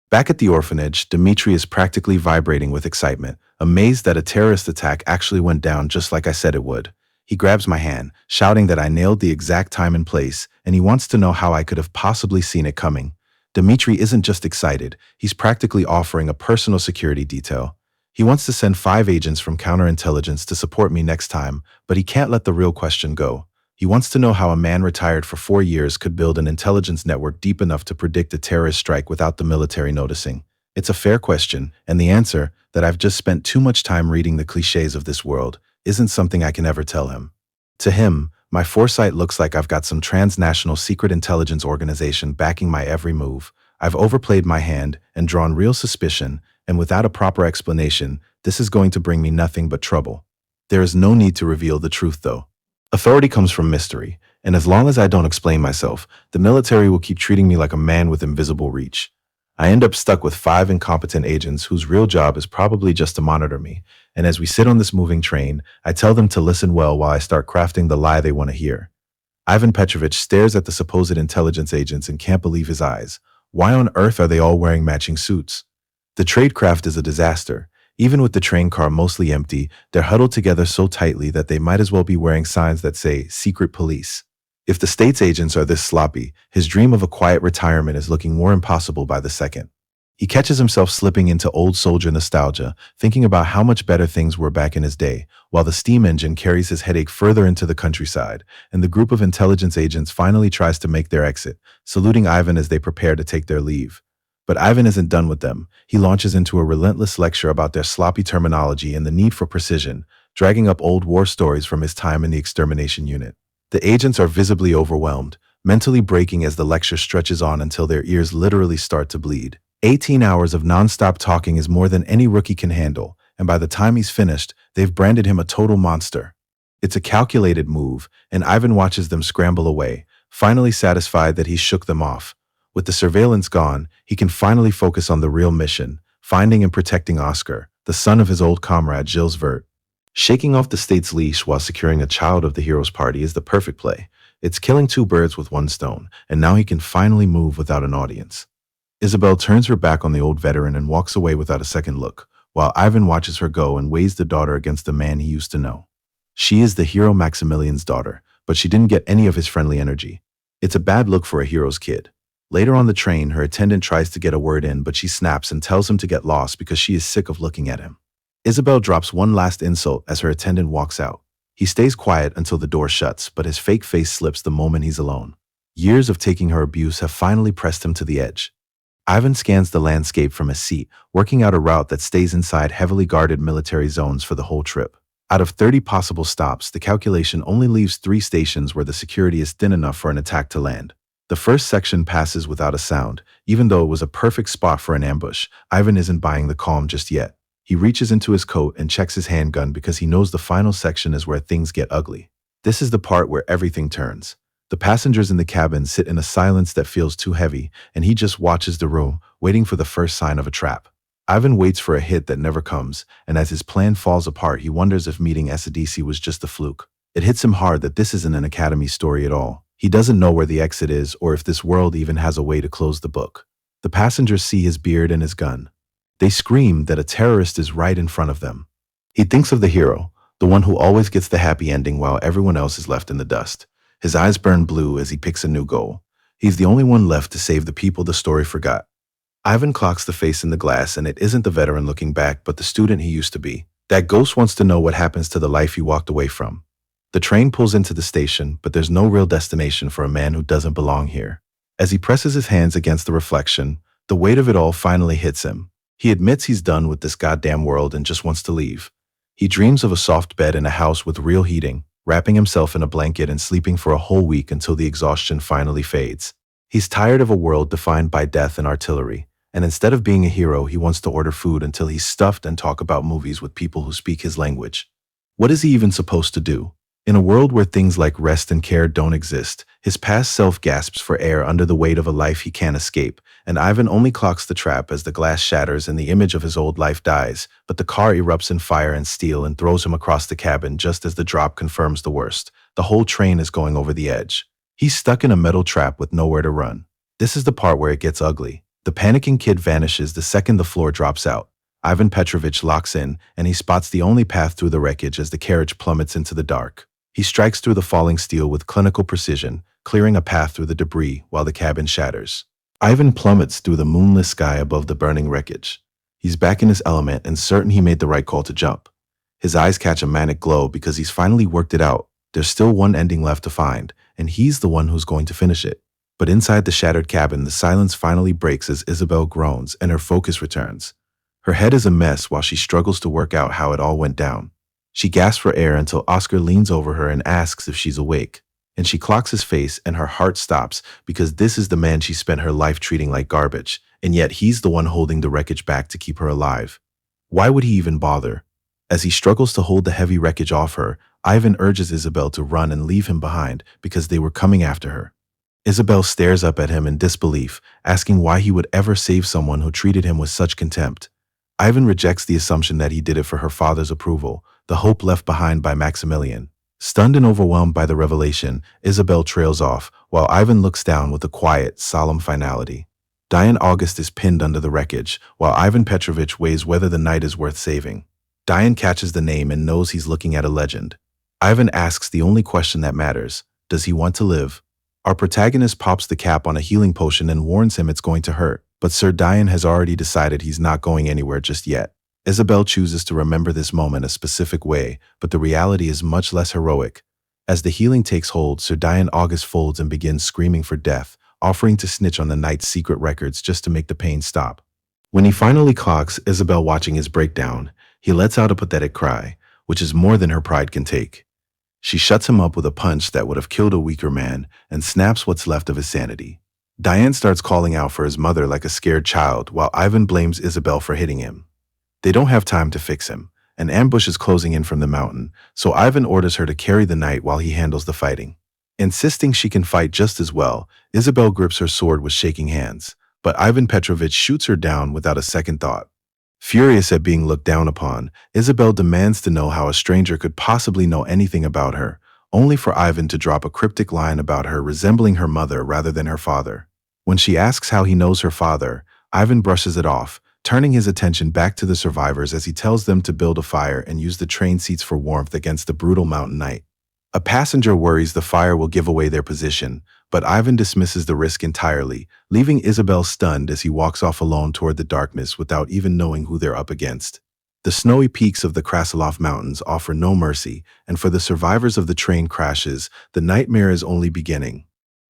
Back at the orphanage, Dmitri is practically vibrating with excitement, amazed that a terrorist attack actually went down just like I said it would. He grabs my hand, shouting that I nailed the exact time and place, and he wants to know how I could have possibly seen it coming. Dmitri isn't just excited, he's practically offering a personal security detail. He wants to send 5 agents from counterintelligence to support me next time, but he can't let the real question go. He wants to know how a man retired for 4 years could build an intelligence network deep enough to predict a terrorist strike without the military noticing. It's a fair question, and the answer, that I've just spent too much time reading the cliches of this world, isn't something I can ever tell him. To him, my foresight looks like I've got some transnational secret intelligence organization backing my every move. I've overplayed my hand and drawn real suspicion, and without a proper explanation, this is going to bring me nothing but trouble. There is no need to reveal the truth, though. Authority comes from mystery, and as long as I don't explain myself, the military will keep treating me like a man with invisible reach. I end up stuck with 5 incompetent agents whose real job is probably just to monitor me, and as we sit on this moving train, I tell them to listen well while I start crafting the lie they want to hear. Ivan Petrovich stares at the supposed intelligence agents and can't believe his eyes. Why on earth are they all wearing matching suits? The tradecraft is a disaster. Even with the train car mostly empty, they're huddled together so tightly that they might as well be wearing signs that say, "Secret Police." If the state's agents are this sloppy, his dream of a quiet retirement is looking more impossible by the second. He catches himself slipping into old soldier nostalgia, thinking about how much better things were back in his day, while the steam engine carries his headache further into the countryside, and the group of intelligence agents finally tries to make their exit, saluting Ivan as they prepare to take their leave. But Ivan isn't done with them. He launches into a relentless lecture about their sloppy terminology and the need for precision, dragging up old war stories from his time in the extermination unit. The agents are visibly overwhelmed, mentally breaking as the lecture stretches on until their ears literally start to bleed. 18 hours of non-stop talking is more than any rookie can handle, and by the time he's finished, they've branded him a total monster. It's a calculated move, and Ivan watches them scramble away, finally satisfied that he shook them off. With the surveillance gone, he can finally focus on the real mission, finding and protecting Oscar, the son of his old comrade Gilles Vert. Shaking off the state's leash while securing a child of the hero's party is the perfect play. It's killing 2 birds with 1 stone, and now he can finally move without an audience. Isabel turns her back on the old veteran and walks away without a second look, while Ivan watches her go and weighs the daughter against the man he used to know. She is the hero Maximilian's daughter, but she didn't get any of his friendly energy. It's a bad look for a hero's kid. Later on the train, her attendant tries to get a word in, but she snaps and tells him to get lost because she is sick of looking at him. Isabel drops one last insult as her attendant walks out. He stays quiet until the door shuts, but his fake face slips the moment he's alone. Years of taking her abuse have finally pressed him to the edge. Ivan scans the landscape from his seat, working out a route that stays inside heavily guarded military zones for the whole trip. Out of 30 possible stops, the calculation only leaves 3 stations where the security is thin enough for an attack to land. The first section passes without a sound. Even though it was a perfect spot for an ambush, Ivan isn't buying the calm just yet. He reaches into his coat and checks his handgun because he knows the final section is where things get ugly. This is the part where everything turns. The passengers in the cabin sit in a silence that feels too heavy, and he just watches the room, waiting for the first sign of a trap. Ivan waits for a hit that never comes, and as his plan falls apart, he wonders if meeting Esadisi was just a fluke. It hits him hard that this isn't an academy story at all. He doesn't know where the exit is or if this world even has a way to close the book. The passengers see his beard and his gun. They scream that a terrorist is right in front of them. He thinks of the hero, the one who always gets the happy ending while everyone else is left in the dust. His eyes burn blue as he picks a new goal. He's the only one left to save the people the story forgot. Ivan clocks the face in the glass, and it isn't the veteran looking back, but the student he used to be. That ghost wants to know what happens to the life he walked away from. The train pulls into the station, but there's no real destination for a man who doesn't belong here. As he presses his hands against the reflection, the weight of it all finally hits him. He admits he's done with this goddamn world and just wants to leave. He dreams of a soft bed in a house with real heating, wrapping himself in a blanket and sleeping for a whole week until the exhaustion finally fades. He's tired of a world defined by death and artillery, and instead of being a hero, he wants to order food until he's stuffed and talk about movies with people who speak his language. What is he even supposed to do? In a world where things like rest and care don't exist, his past self gasps for air under the weight of a life he can't escape, and Ivan only clocks the trap as the glass shatters and the image of his old life dies, but the car erupts in fire and steel and throws him across the cabin just as the drop confirms the worst. The whole train is going over the edge. He's stuck in a metal trap with nowhere to run. This is the part where it gets ugly. The panicking kid vanishes the second the floor drops out. Ivan Petrovich locks in, and he spots the only path through the wreckage as the carriage plummets into the dark. He strikes through the falling steel with clinical precision, clearing a path through the debris while the cabin shatters. Ivan plummets through the moonless sky above the burning wreckage. He's back in his element and certain he made the right call to jump. His eyes catch a manic glow because he's finally worked it out. There's still one ending left to find, and he's the one who's going to finish it. But inside the shattered cabin, the silence finally breaks as Isabel groans and her focus returns. Her head is a mess while she struggles to work out how it all went down. She gasps for air until Oscar leans over her and asks if she's awake. And she clocks his face and her heart stops because this is the man she spent her life treating like garbage, and yet he's the one holding the wreckage back to keep her alive. Why would he even bother? As he struggles to hold the heavy wreckage off her, Ivan urges Isabel to run and leave him behind because they were coming after her. Isabel stares up at him in disbelief, asking why he would ever save someone who treated him with such contempt. Ivan rejects the assumption that he did it for her father's approval, the hope left behind by Maximilian. Stunned and overwhelmed by the revelation, Isabel trails off, while Ivan looks down with a quiet, solemn finality. Diane August is pinned under the wreckage, while Ivan Petrovich weighs whether the night is worth saving. Diane catches the name and knows he's looking at a legend. Ivan asks the only question that matters: does he want to live? Our protagonist pops the cap on a healing potion and warns him it's going to hurt, but Sir Diane has already decided he's not going anywhere just yet. Isabel chooses to remember this moment a specific way, but the reality is much less heroic. As the healing takes hold, Sir Diane August folds and begins screaming for death, offering to snitch on the knight's secret records just to make the pain stop. When he finally clocks Isabel watching his breakdown, he lets out a pathetic cry, which is more than her pride can take. She shuts him up with a punch that would have killed a weaker man and snaps what's left of his sanity. Diane starts calling out for his mother like a scared child, while Ivan blames Isabel for hitting him. They don't have time to fix him. An ambush is closing in from the mountain, so Ivan orders her to carry the knight while he handles the fighting. Insisting she can fight just as well, Isabel grips her sword with shaking hands, but Ivan Petrovich shoots her down without a second thought. Furious at being looked down upon, Isabel demands to know how a stranger could possibly know anything about her, only for Ivan to drop a cryptic line about her resembling her mother rather than her father. When she asks how he knows her father, Ivan brushes it off, turning his attention back to the survivors as he tells them to build a fire and use the train seats for warmth against the brutal mountain night. A passenger worries the fire will give away their position, but Ivan dismisses the risk entirely, leaving Isabel stunned as he walks off alone toward the darkness without even knowing who they're up against. The snowy peaks of the Krasilov Mountains offer no mercy, and for the survivors of the train crashes, the nightmare is only beginning.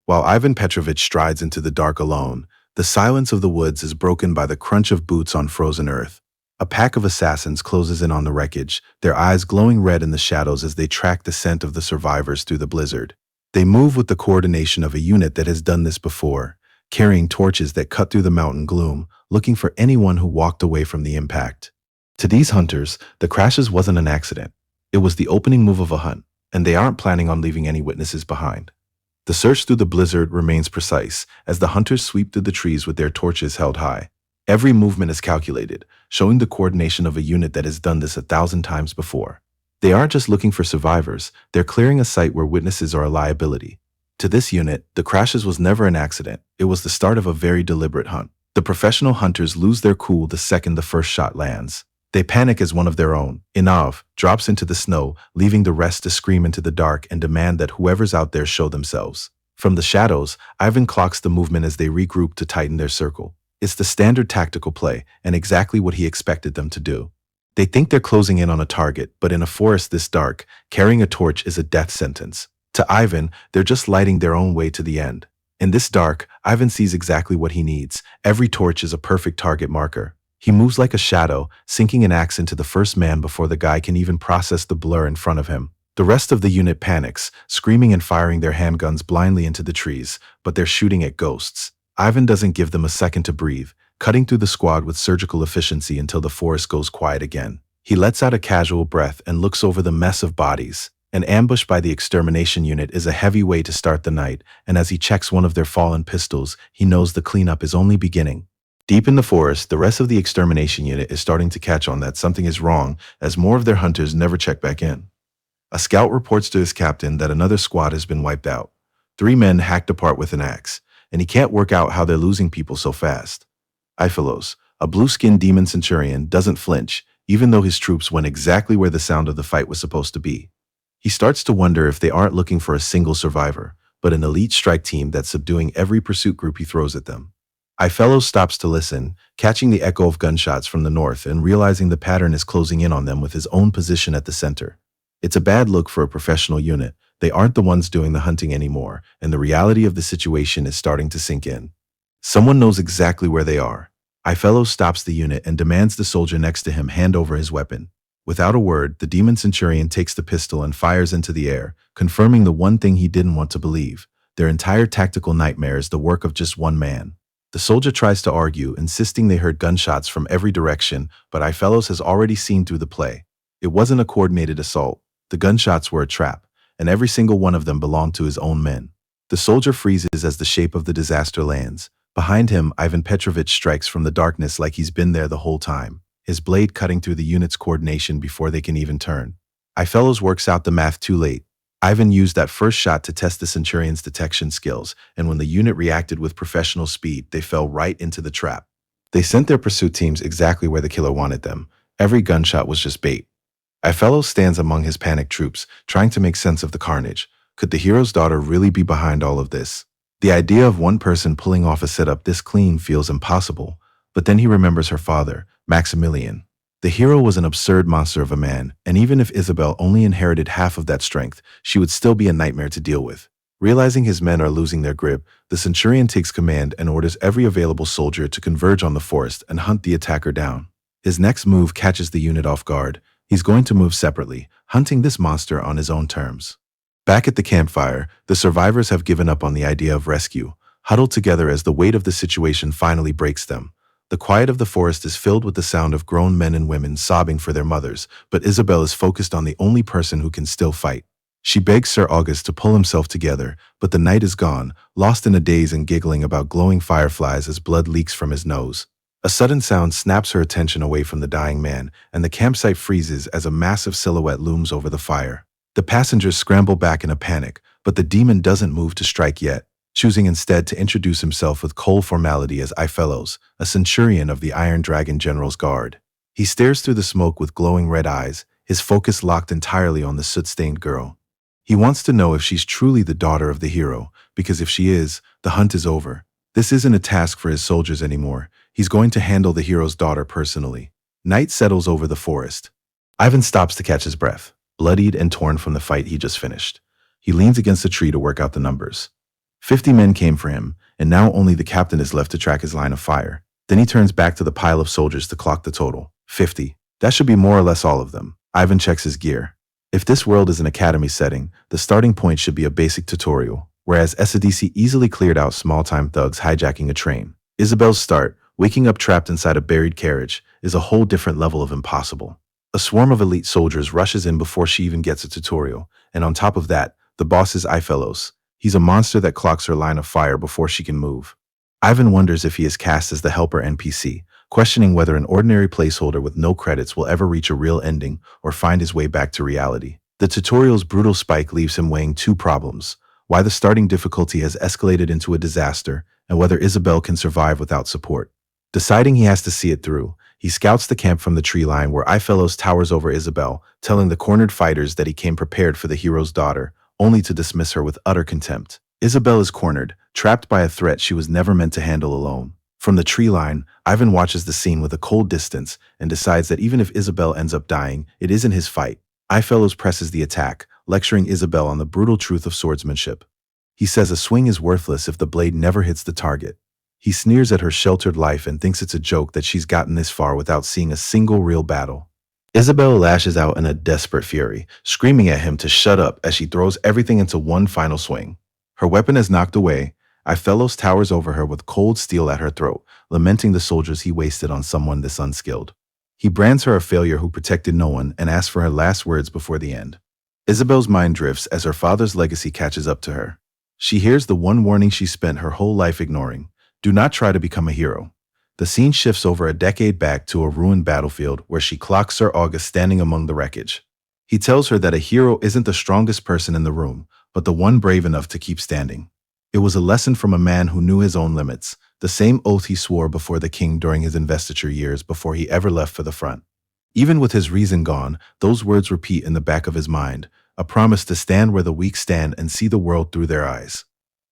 While Ivan Petrovich strides into the dark alone, the silence of the woods is broken by the crunch of boots on frozen earth. A pack of assassins closes in on the wreckage, their eyes glowing red in the shadows as they track the scent of the survivors through the blizzard. They move with the coordination of a unit that has done this before, carrying torches that cut through the mountain gloom, looking for anyone who walked away from the impact. To these hunters, the crashes wasn't an accident. It was the opening move of a hunt, and they aren't planning on leaving any witnesses behind. The search through the blizzard remains precise as the hunters sweep through the trees with their torches held high. Every movement is calculated, showing the coordination of a unit that has done this 1,000 times before. They aren't just looking for survivors, they're clearing a site where witnesses are a liability. To this unit, the crashes was never an accident, it was the start of a very deliberate hunt. The professional hunters lose their cool the second the first shot lands. They panic as one of their own, Inav, drops into the snow, leaving the rest to scream into the dark and demand that whoever's out there show themselves. From the shadows, Ivan clocks the movement as they regroup to tighten their circle. It's the standard tactical play, and exactly what he expected them to do. They think they're closing in on a target, but in a forest this dark, carrying a torch is a death sentence. To Ivan, they're just lighting their own way to the end. In this dark, Ivan sees exactly what he needs. Every torch is a perfect target marker. He moves like a shadow, sinking an axe into the first man before the guy can even process the blur in front of him. The rest of the unit panics, screaming and firing their handguns blindly into the trees, but they're shooting at ghosts. Ivan doesn't give them a second to breathe, cutting through the squad with surgical efficiency until the forest goes quiet again. He lets out a casual breath and looks over the mess of bodies. An ambush by the extermination unit is a heavy way to start the night, and as he checks one of their fallen pistols, he knows the cleanup is only beginning. Deep in the forest, the rest of the extermination unit is starting to catch on that something is wrong as more of their hunters never check back in. A scout reports to his captain that another squad has been wiped out. 3 men hacked apart with an axe, and he can't work out how they're losing people so fast. Ifilos, a blue-skinned demon centurion, doesn't flinch, even though his troops went exactly where the sound of the fight was supposed to be. He starts to wonder if they aren't looking for a single survivor, but an elite strike team that's subduing every pursuit group he throws at them. Ifilos stops to listen, catching the echo of gunshots from the north and realizing the pattern is closing in on them with his own position at the center. It's a bad look for a professional unit, They aren't the ones doing the hunting anymore, and the reality of the situation is starting to sink in. Someone knows exactly where they are. Ifello stops the unit and demands the soldier next to him hand over his weapon. Without a word, the demon centurion takes the pistol and fires into the air, confirming the one thing he didn't want to believe. Their entire tactical nightmare is the work of just one man. The soldier tries to argue, insisting they heard gunshots from every direction, but Ifellos has already seen through the play. It wasn't a coordinated assault. The gunshots were a trap, and every single one of them belonged to his own men. The soldier freezes as the shape of the disaster lands. Behind him, Ivan Petrovich strikes from the darkness like he's been there the whole time, his blade cutting through the unit's coordination before they can even turn. Ifellos works out the math too late. Ivan used that first shot to test the Centurion's detection skills, and when the unit reacted with professional speed, they fell right into the trap. They sent their pursuit teams exactly where the killer wanted them. Every gunshot was just bait. Ifellos stands among his panicked troops, trying to make sense of the carnage. Could the hero's daughter really be behind all of this? The idea of one person pulling off a setup this clean feels impossible, but then he remembers her father, Maximilian. The hero was an absurd monster of a man, and even if Isabel only inherited half of that strength, she would still be a nightmare to deal with. Realizing his men are losing their grip, the Centurion takes command and orders every available soldier to converge on the forest and hunt the attacker down. His next move catches the unit off guard. He's going to move separately, hunting this monster on his own terms. Back at the campfire, the survivors have given up on the idea of rescue, huddled together as the weight of the situation finally breaks them. The quiet of the forest is filled with the sound of grown men and women sobbing for their mothers, but Isabel is focused on the only person who can still fight. She begs Sir August to pull himself together, but the knight is gone, lost in a daze and giggling about glowing fireflies as blood leaks from his nose. A sudden sound snaps her attention away from the dying man, and the campsite freezes as a massive silhouette looms over the fire. The passengers scramble back in a panic, but the demon doesn't move to strike yet, choosing instead to introduce himself with cold formality as Ifellos, a centurion of the Iron Dragon General's Guard. He stares through the smoke with glowing red eyes, his focus locked entirely on the soot-stained girl. He wants to know if she's truly the daughter of the hero, because if she is, the hunt is over. This isn't a task for his soldiers anymore. He's going to handle the hero's daughter personally. Night settles over the forest. Ivan stops to catch his breath, bloodied and torn from the fight he just finished. He leans against a tree to work out the numbers. 50 men came for him, and now only the captain is left to track his line of fire. Then he turns back to the pile of soldiers to clock the total. 50. That should be more or less all of them. Ivan checks his gear. If this world is an academy setting, the starting point should be a basic tutorial, whereas SADC easily cleared out small-time thugs hijacking a train. Isabel's start, waking up trapped inside a buried carriage, is a whole different level of impossible. A swarm of elite soldiers rushes in before she even gets a tutorial, and on top of that, the boss is Ifellos. He's a monster that clocks her line of fire before she can move. Ivan wonders if he is cast as the helper NPC, questioning whether an ordinary placeholder with no credits will ever reach a real ending or find his way back to reality. The tutorial's brutal spike leaves him weighing two problems: why the starting difficulty has escalated into a disaster, and whether Isabel can survive without support. Deciding he has to see it through, he scouts the camp from the tree line where Ifellos towers over Isabel, telling the cornered fighters that he came prepared for the hero's daughter, only to dismiss her with utter contempt. Isabel is cornered, trapped by a threat she was never meant to handle alone. From the tree line, Ivan watches the scene with a cold distance and decides that even if Isabel ends up dying, it isn't his fight. Ifellos presses the attack, lecturing Isabel on the brutal truth of swordsmanship. He says a swing is worthless if the blade never hits the target. He sneers at her sheltered life and thinks it's a joke that she's gotten this far without seeing a single real battle. Isabel lashes out in a desperate fury, screaming at him to shut up as she throws everything into one final swing. Her weapon is knocked away. Ifellos towers over her with cold steel at her throat, lamenting the soldiers he wasted on someone this unskilled. He brands her a failure who protected no one and asks for her last words before the end. Isabel's mind drifts as her father's legacy catches up to her. She hears the one warning she spent her whole life ignoring: do not try to become a hero. The scene shifts over a decade back to a ruined battlefield where she clocks Sir August standing among the wreckage. He tells her that a hero isn't the strongest person in the room, but the one brave enough to keep standing. It was a lesson from a man who knew his own limits, the same oath he swore before the king during his investiture years before he ever left for the front. Even with his reason gone, those words repeat in the back of his mind, a promise to stand where the weak stand and see the world through their eyes.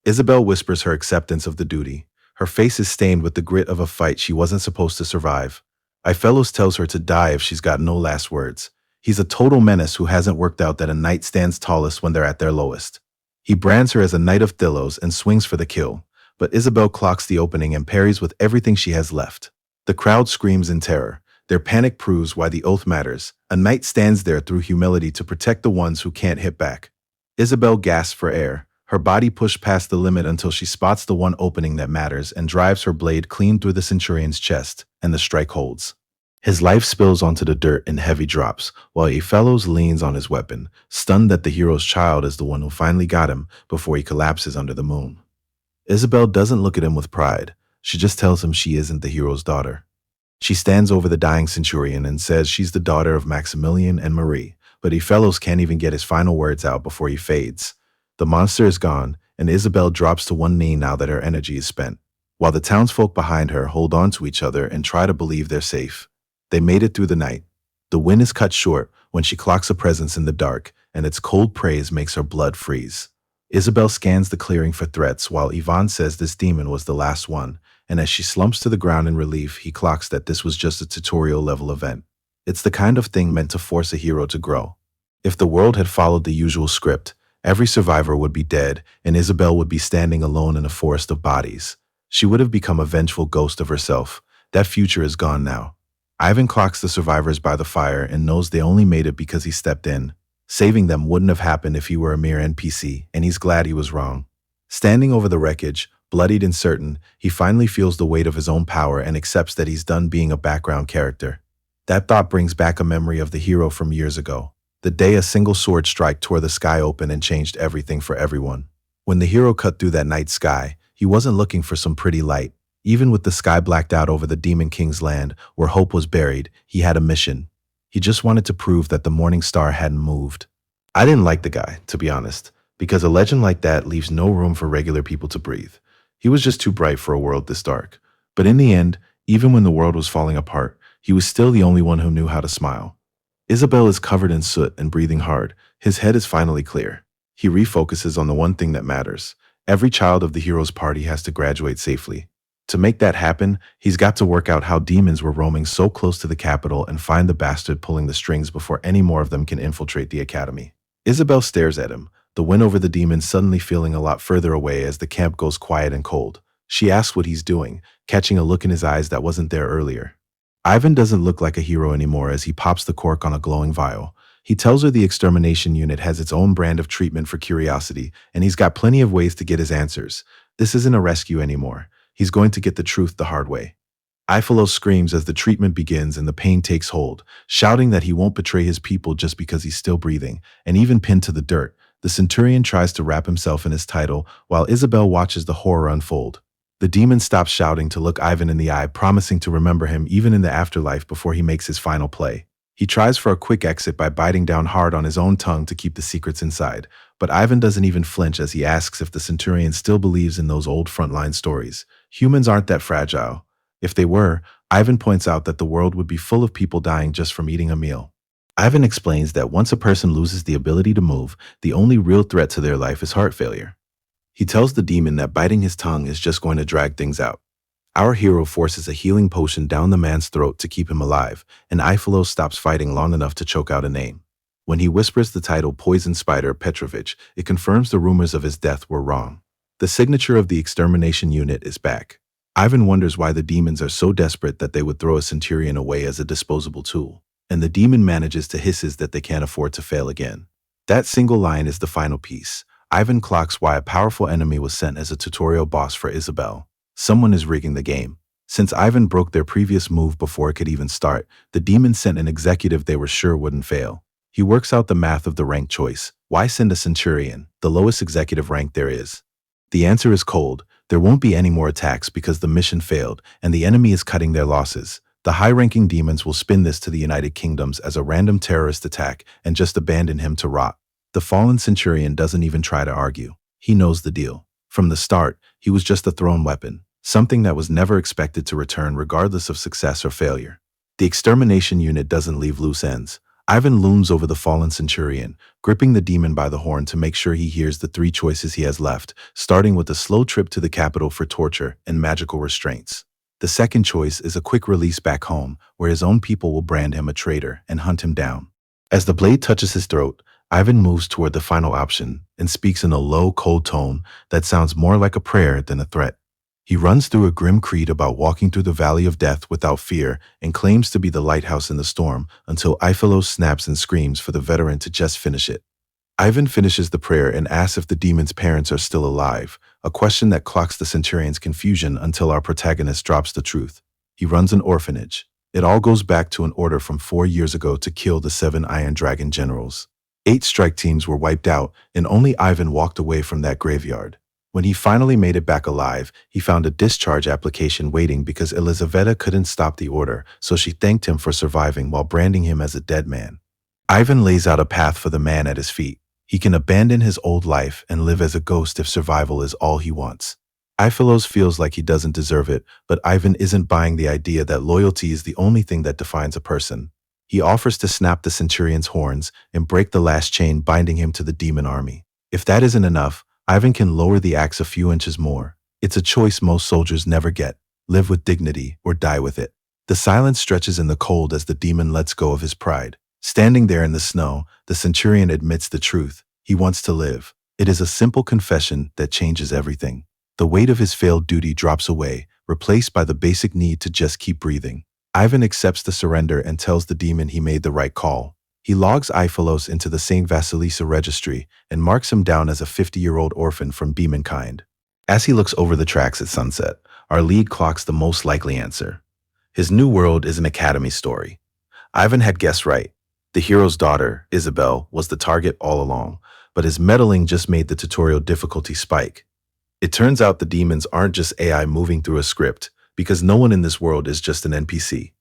Isabel whispers her acceptance of the duty. Her face is stained with the grit of a fight she wasn't supposed to survive. Ifellos tells her to die if she's got no last words. He's a total menace who hasn't worked out that a knight stands tallest when they're at their lowest. He brands her as a knight of Thillos and swings for the kill, but Isabel clocks the opening and parries with everything she has left. The crowd screams in terror. Their panic proves why the oath matters. A knight stands there through humility to protect the ones who can't hit back. Isabel gasps for air, her body pushed past the limit until she spots the one opening that matters and drives her blade clean through the centurion's chest, and the strike holds. His life spills onto the dirt in heavy drops, while Fellows leans on his weapon, stunned that the hero's child is the one who finally got him before he collapses under the moon. Isabel doesn't look at him with pride. She just tells him she isn't the hero's daughter. She stands over the dying centurion and says she's the daughter of Maximilian and Marie, but Fellows can't even get his final words out before he fades. The monster is gone, and Isabel drops to one knee now that her energy is spent, while the townsfolk behind her hold on to each other and try to believe they're safe. They made it through the night. The wind is cut short when she clocks a presence in the dark, and its cold praise makes her blood freeze. Isabel scans the clearing for threats while Yvonne says this demon was the last one, and as she slumps to the ground in relief, he clocks that this was just a tutorial-level event. It's the kind of thing meant to force a hero to grow. If the world had followed the usual script, every survivor would be dead, and Isabel would be standing alone in a forest of bodies. She would have become a vengeful ghost of herself. That future is gone now. Ivan clocks the survivors by the fire and knows they only made it because he stepped in. Saving them wouldn't have happened if he were a mere NPC, and he's glad he was wrong. Standing over the wreckage, bloodied and certain, he finally feels the weight of his own power and accepts that he's done being a background character. That thought brings back a memory of the hero from years ago, the day a single sword strike tore the sky open and changed everything for everyone. When the hero cut through that night sky, he wasn't looking for some pretty light. Even with the sky blacked out over the Demon King's land, where hope was buried, he had a mission. He just wanted to prove that the morning star hadn't moved. I didn't like the guy, to be honest, because a legend like that leaves no room for regular people to breathe. He was just too bright for a world this dark. But in the end, even when the world was falling apart, he was still the only one who knew how to smile. Isabel is covered in soot and breathing hard. His head is finally clear. He refocuses on the one thing that matters. Every child of the hero's party has to graduate safely. To make that happen, he's got to work out how demons were roaming so close to the capital and find the bastard pulling the strings before any more of them can infiltrate the academy. Isabel stares at him, the win over the demons suddenly feeling a lot further away as the camp goes quiet and cold. She asks what he's doing, catching a look in his eyes that wasn't there earlier. Ivan doesn't look like a hero anymore as he pops the cork on a glowing vial. He tells her the extermination unit has its own brand of treatment for curiosity, and he's got plenty of ways to get his answers. This isn't a rescue anymore. He's going to get the truth the hard way. Ifalo screams as the treatment begins and the pain takes hold, shouting that he won't betray his people just because he's still breathing, and even pinned to the dirt. The centurion tries to wrap himself in his title while Isabel watches the horror unfold. The demon stops shouting to look Ivan in the eye, promising to remember him even in the afterlife before he makes his final play. He tries for a quick exit by biting down hard on his own tongue to keep the secrets inside, but Ivan doesn't even flinch as he asks if the centurion still believes in those old frontline stories. Humans aren't that fragile. If they were, Ivan points out that the world would be full of people dying just from eating a meal. Ivan explains that once a person loses the ability to move, the only real threat to their life is heart failure. He tells the demon that biting his tongue is just going to drag things out. Our hero forces a healing potion down the man's throat to keep him alive, and Ifalo stops fighting long enough to choke out a name. When he whispers the title Poison Spider Petrovich, it confirms the rumors of his death were wrong. The signature of the extermination unit is back. Ivan wonders why the demons are so desperate that they would throw a centurion away as a disposable tool, and the demon manages to hisses that they can't afford to fail again. That single line is the final piece. Ivan clocks why a powerful enemy was sent as a tutorial boss for Isabel. Someone is rigging the game. Since Ivan broke their previous move before it could even start, the demons sent an executive they were sure wouldn't fail. He works out the math of the rank choice. Why send a centurion, the lowest executive rank there is? The answer is cold. There won't be any more attacks because the mission failed, and the enemy is cutting their losses. The high-ranking demons will spin this to the United Kingdoms as a random terrorist attack and just abandon him to rot. The fallen centurion doesn't even try to argue. He knows the deal. From the start, he was just a thrown weapon, something that was never expected to return regardless of success or failure. The extermination unit doesn't leave loose ends. Ivan looms over the fallen centurion, gripping the demon by the horn to make sure he hears the three choices he has left, starting with a slow trip to the capital for torture and magical restraints. The second choice is a quick release back home, where his own people will brand him a traitor and hunt him down. As the blade touches his throat, Ivan moves toward the final option and speaks in a low, cold tone that sounds more like a prayer than a threat. He runs through a grim creed about walking through the valley of death without fear and claims to be the lighthouse in the storm until Ifilos snaps and screams for the veteran to just finish it. Ivan finishes the prayer and asks if the demon's parents are still alive, a question that clocks the centurion's confusion until our protagonist drops the truth. He runs an orphanage. It all goes back to an order from 4 years ago to kill the 7 Iron Dragon generals. 8 strike teams were wiped out, and only Ivan walked away from that graveyard. When he finally made it back alive, he found a discharge application waiting because Elizaveta couldn't stop the order, so she thanked him for surviving while branding him as a dead man. Ivan lays out a path for the man at his feet. He can abandon his old life and live as a ghost if survival is all he wants. Ifilos feels like he doesn't deserve it, but Ivan isn't buying the idea that loyalty is the only thing that defines a person. He offers to snap the centurion's horns and break the last chain binding him to the demon army. If that isn't enough, Ivan can lower the axe a few inches more. It's a choice most soldiers never get: live with dignity or die with it. The silence stretches in the cold as the demon lets go of his pride. Standing there in the snow, the centurion admits the truth. He wants to live. It is a simple confession that changes everything. The weight of his failed duty drops away, replaced by the basic need to just keep breathing. Ivan accepts the surrender and tells the demon he made the right call. He logs Ifilos into the St. Vasilisa registry and marks him down as a 50-year-old orphan from Beemankind. As he looks over the tracks at sunset, our lead clocks the most likely answer. His new world is an academy story. Ivan had guessed right. The hero's daughter, Isabel, was the target all along, but his meddling just made the tutorial difficulty spike. It turns out the demons aren't just AI moving through a script, because no one in this world is just an NPC.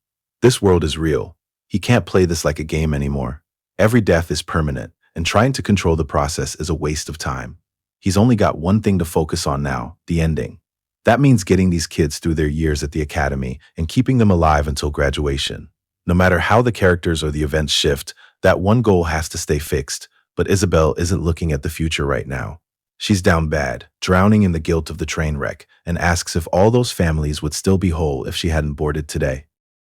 This world is real. He can't play this like a game anymore. Every death is permanent, and trying to control the process is a waste of time. He's only got one thing to focus on now: the ending. That means getting these kids through their years at the academy and keeping them alive until graduation. No matter how the characters or the events shift, that one goal has to stay fixed, but Isabel isn't looking at the future right now. She's down bad, drowning in the guilt of the train wreck, and asks if all those families would still be whole if she hadn't boarded today.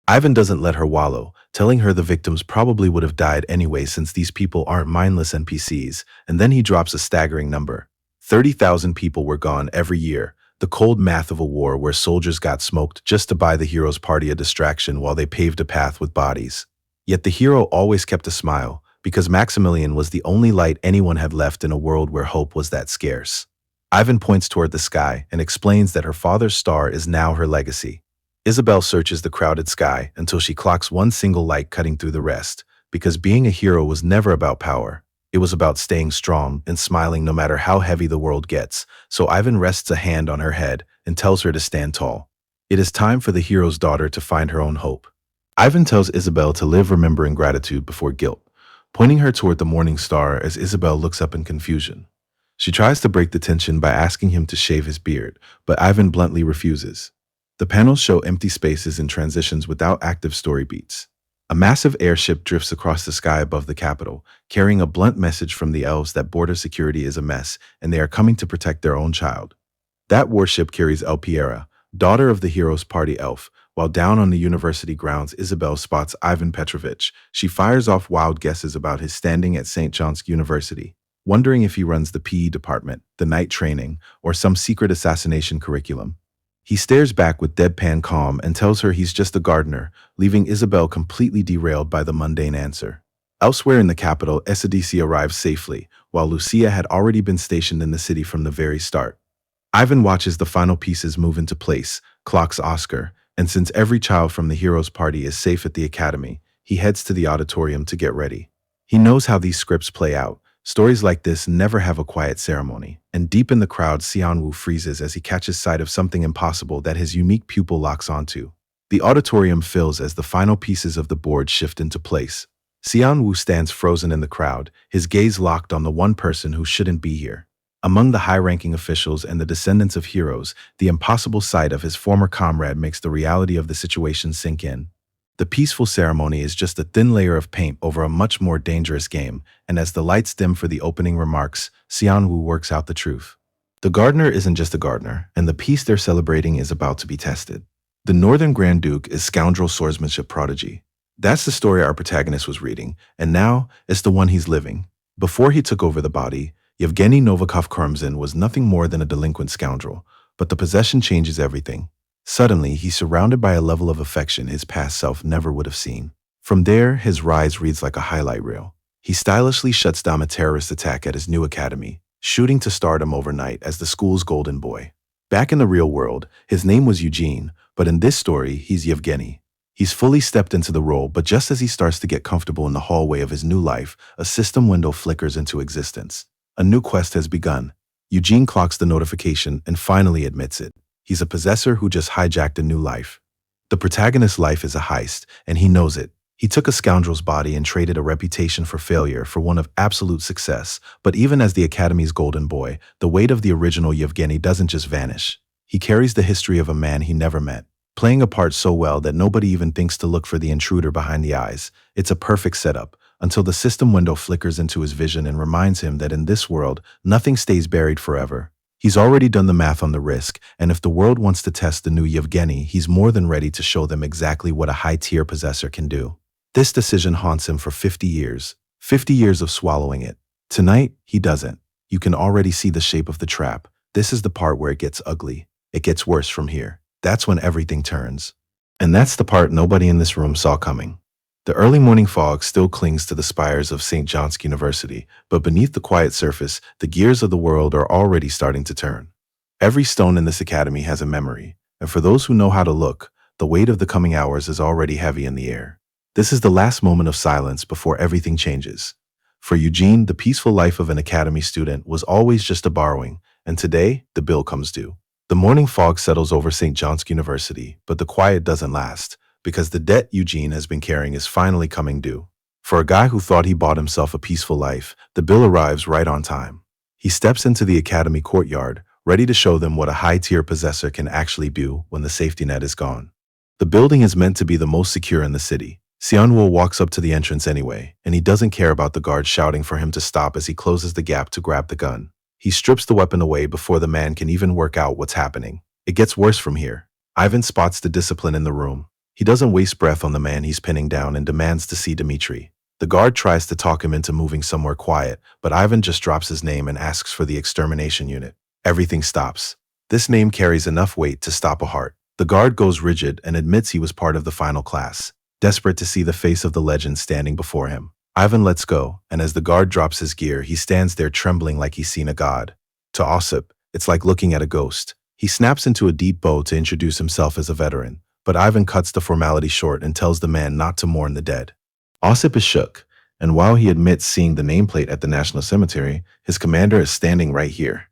Ivan doesn't let her wallow, telling her the victims probably would have died anyway since these people aren't mindless NPCs, and then he drops a staggering number. 30,000 people were gone every year, the cold math of a war where soldiers got smoked just to buy the hero's party a distraction while they paved a path with bodies. Yet the hero always kept a smile, because Maximilian was the only light anyone had left in a world where hope was that scarce. Ivan points toward the sky and explains that her father's star is now her legacy. Isabel searches the crowded sky until she clocks one single light cutting through the rest, because being a hero was never about power. It was about staying strong and smiling no matter how heavy the world gets, so Ivan rests a hand on her head and tells her to stand tall. It is time for the hero's daughter to find her own hope. Ivan tells Isabel to live remembering gratitude before guilt, pointing her toward the morning star as Isabel looks up in confusion. She tries to break the tension by asking him to shave his beard, but Ivan bluntly refuses. The panels show empty spaces and transitions without active story beats. A massive airship drifts across the sky above the capital, carrying a blunt message from the elves that border security is a mess and they are coming to protect their own child. That warship carries Elpiera, daughter of the hero's party elf. While down on the university grounds, Isabel spots Ivan Petrovich. She fires off wild guesses about his standing at St. John's University, wondering if he runs the PE department, the night training, or some secret assassination curriculum. He stares back with deadpan calm and tells her he's just a gardener, leaving Isabel completely derailed by the mundane answer. Elsewhere in the capital, Esadisi arrives safely, while Lucia had already been stationed in the city from the very start. Ivan watches the final pieces move into place, clocks Oscar, and since every child from the hero's party is safe at the academy, he heads to the auditorium to get ready. He knows how these scripts play out. Stories like this never have a quiet ceremony, and deep in the crowd, Xianwu freezes as he catches sight of something impossible that his unique pupil locks onto. The auditorium fills as the final pieces of the board shift into place. Xianwu stands frozen in the crowd, his gaze locked on the one person who shouldn't be here. Among the high-ranking officials and the descendants of heroes, the impossible sight of his former comrade makes the reality of the situation sink in. The peaceful ceremony is just a thin layer of paint over a much more dangerous game, and as the lights dim for the opening remarks, Xianwu works out the truth. The gardener isn't just a gardener, and the peace they're celebrating is about to be tested. The Northern Grand Duke is scoundrel swordsmanship prodigy. That's the story our protagonist was reading, and now it's the one he's living. Before he took over the body, Yevgeny Novikov Karmzin was nothing more than a delinquent scoundrel, but the possession changes everything. Suddenly, he's surrounded by a level of affection his past self never would have seen. From there, his rise reads like a highlight reel. He stylishly shuts down a terrorist attack at his new academy, shooting to stardom overnight as the school's golden boy. Back in the real world, his name was Eugene, but in this story, he's Yevgeny. He's fully stepped into the role, but just as he starts to get comfortable in the hallway of his new life, a system window flickers into existence. A new quest has begun. Eugene clocks the notification and finally admits it. He's a possessor who just hijacked a new life. The protagonist's life is a heist, and he knows it. He took a scoundrel's body and traded a reputation for failure for one of absolute success, but even as the Academy's golden boy, the weight of the original Yevgeny doesn't just vanish. He carries the history of a man he never met, playing a part so well that nobody even thinks to look for the intruder behind the eyes. It's a perfect setup, until the system window flickers into his vision and reminds him that in this world, nothing stays buried forever. He's already done the math on the risk, and if the world wants to test the new Yevgeny, he's more than ready to show them exactly what a high-tier possessor can do. This decision haunts him for 50 years. 50 years of swallowing it. Tonight, he doesn't. You can already see the shape of the trap. This is the part where it gets ugly. It gets worse from here. That's when everything turns. And that's the part nobody in this room saw coming. The early morning fog still clings to the spires of St. John's University, but beneath the quiet surface, the gears of the world are already starting to turn. Every stone in this academy has a memory, and for those who know how to look, the weight of the coming hours is already heavy in the air. This is the last moment of silence before everything changes. For Eugene, the peaceful life of an academy student was always just a borrowing, and today, the bill comes due. The morning fog settles over St. John's University, but the quiet doesn't last, because the debt Eugene has been carrying is finally coming due. For a guy who thought he bought himself a peaceful life, the bill arrives right on time. He steps into the academy courtyard, ready to show them what a high-tier possessor can actually do when the safety net is gone. The building is meant to be the most secure in the city. Seonwoo walks up to the entrance anyway, and he doesn't care about the guards shouting for him to stop as he closes the gap to grab the gun. He strips the weapon away before the man can even work out what's happening. It gets worse from here. Ivan spots the discipline in the room. He doesn't waste breath on the man he's pinning down and demands to see Dmitri. The guard tries to talk him into moving somewhere quiet, but Ivan just drops his name and asks for the extermination unit. Everything stops. This name carries enough weight to stop a heart. The guard goes rigid and admits he was part of the final class, desperate to see the face of the legend standing before him. Ivan lets go, and as the guard drops his gear, he stands there trembling like he's seen a god. To Osip, it's like looking at a ghost. He snaps into a deep bow to introduce himself as a veteran, but Ivan cuts the formality short and tells the man not to mourn the dead. Osip is shook, and while he admits seeing the nameplate at the National Cemetery, his commander is standing right here.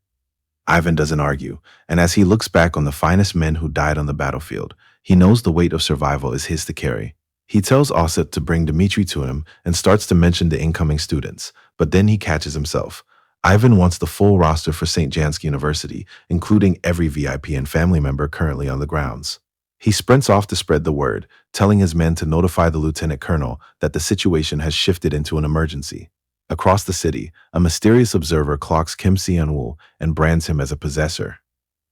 Ivan doesn't argue, and as he looks back on the finest men who died on the battlefield, he knows the weight of survival is his to carry. He tells Osip to bring Dmitri to him and starts to mention the incoming students, but then he catches himself. Ivan wants the full roster for St. John's University, including every VIP and family member currently on the grounds. He sprints off to spread the word, telling his men to notify the lieutenant colonel that the situation has shifted into an emergency. Across the city, a mysterious observer clocks Kim Seon-woo and brands him as a possessor.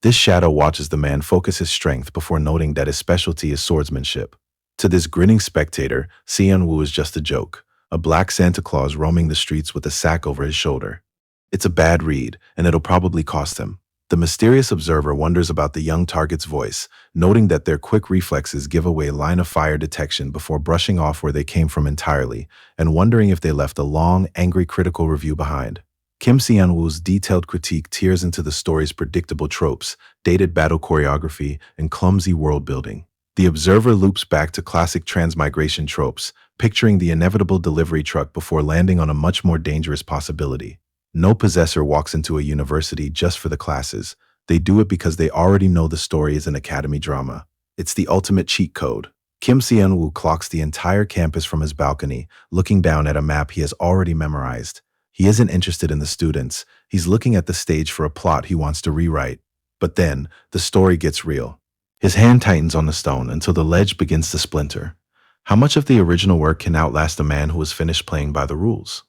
This shadow watches the man focus his strength before noting that his specialty is swordsmanship. To this grinning spectator, Seon-woo is just a joke, a black Santa Claus roaming the streets with a sack over his shoulder. It's a bad read, and it'll probably cost him. The mysterious observer wonders about the young target's voice, noting that their quick reflexes give away line-of-fire detection before brushing off where they came from entirely, and wondering if they left a long, angry critical review behind. Kim Seon-woo's detailed critique tears into the story's predictable tropes, dated battle choreography, and clumsy world-building. The observer loops back to classic transmigration tropes, picturing the inevitable delivery truck before landing on a much more dangerous possibility. No possessor walks into a university just for the classes. They do it because they already know the story is an academy drama. It's the ultimate cheat code. Kim Seon-woo clocks the entire campus from his balcony, looking down at a map he has already memorized. He isn't interested in the students. He's looking at the stage for a plot he wants to rewrite. But then, the story gets real. His hand tightens on the stone until the ledge begins to splinter. How much of the original work can outlast a man who has finished playing by the rules?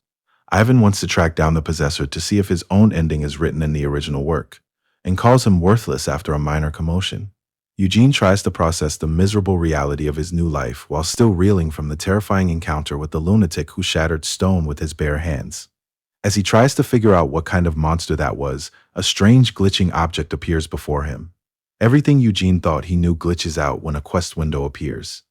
Ivan wants to track down the possessor to see if his own ending is written in the original work, and calls him worthless after a minor commotion. Eugene tries to process the miserable reality of his new life while still reeling from the terrifying encounter with the lunatic who shattered stone with his bare hands. As he tries to figure out what kind of monster that was, a strange glitching object appears before him. Everything Eugene thought he knew glitches out when a quest window appears.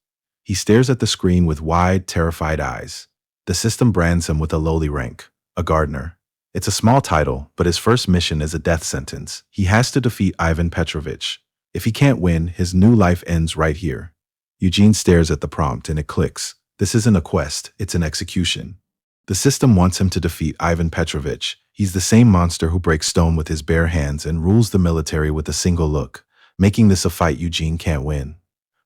He stares at the screen with wide, terrified eyes. The system brands him with a lowly rank, a gardener. It's a small title, but his first mission is a death sentence. He has to defeat Ivan Petrovich. If he can't win, his new life ends right here. Eugene stares at the prompt and it clicks. This isn't a quest, it's an execution. The system wants him to defeat Ivan Petrovich. He's the same monster who breaks stone with his bare hands and rules the military with a single look, making this a fight Eugene can't win.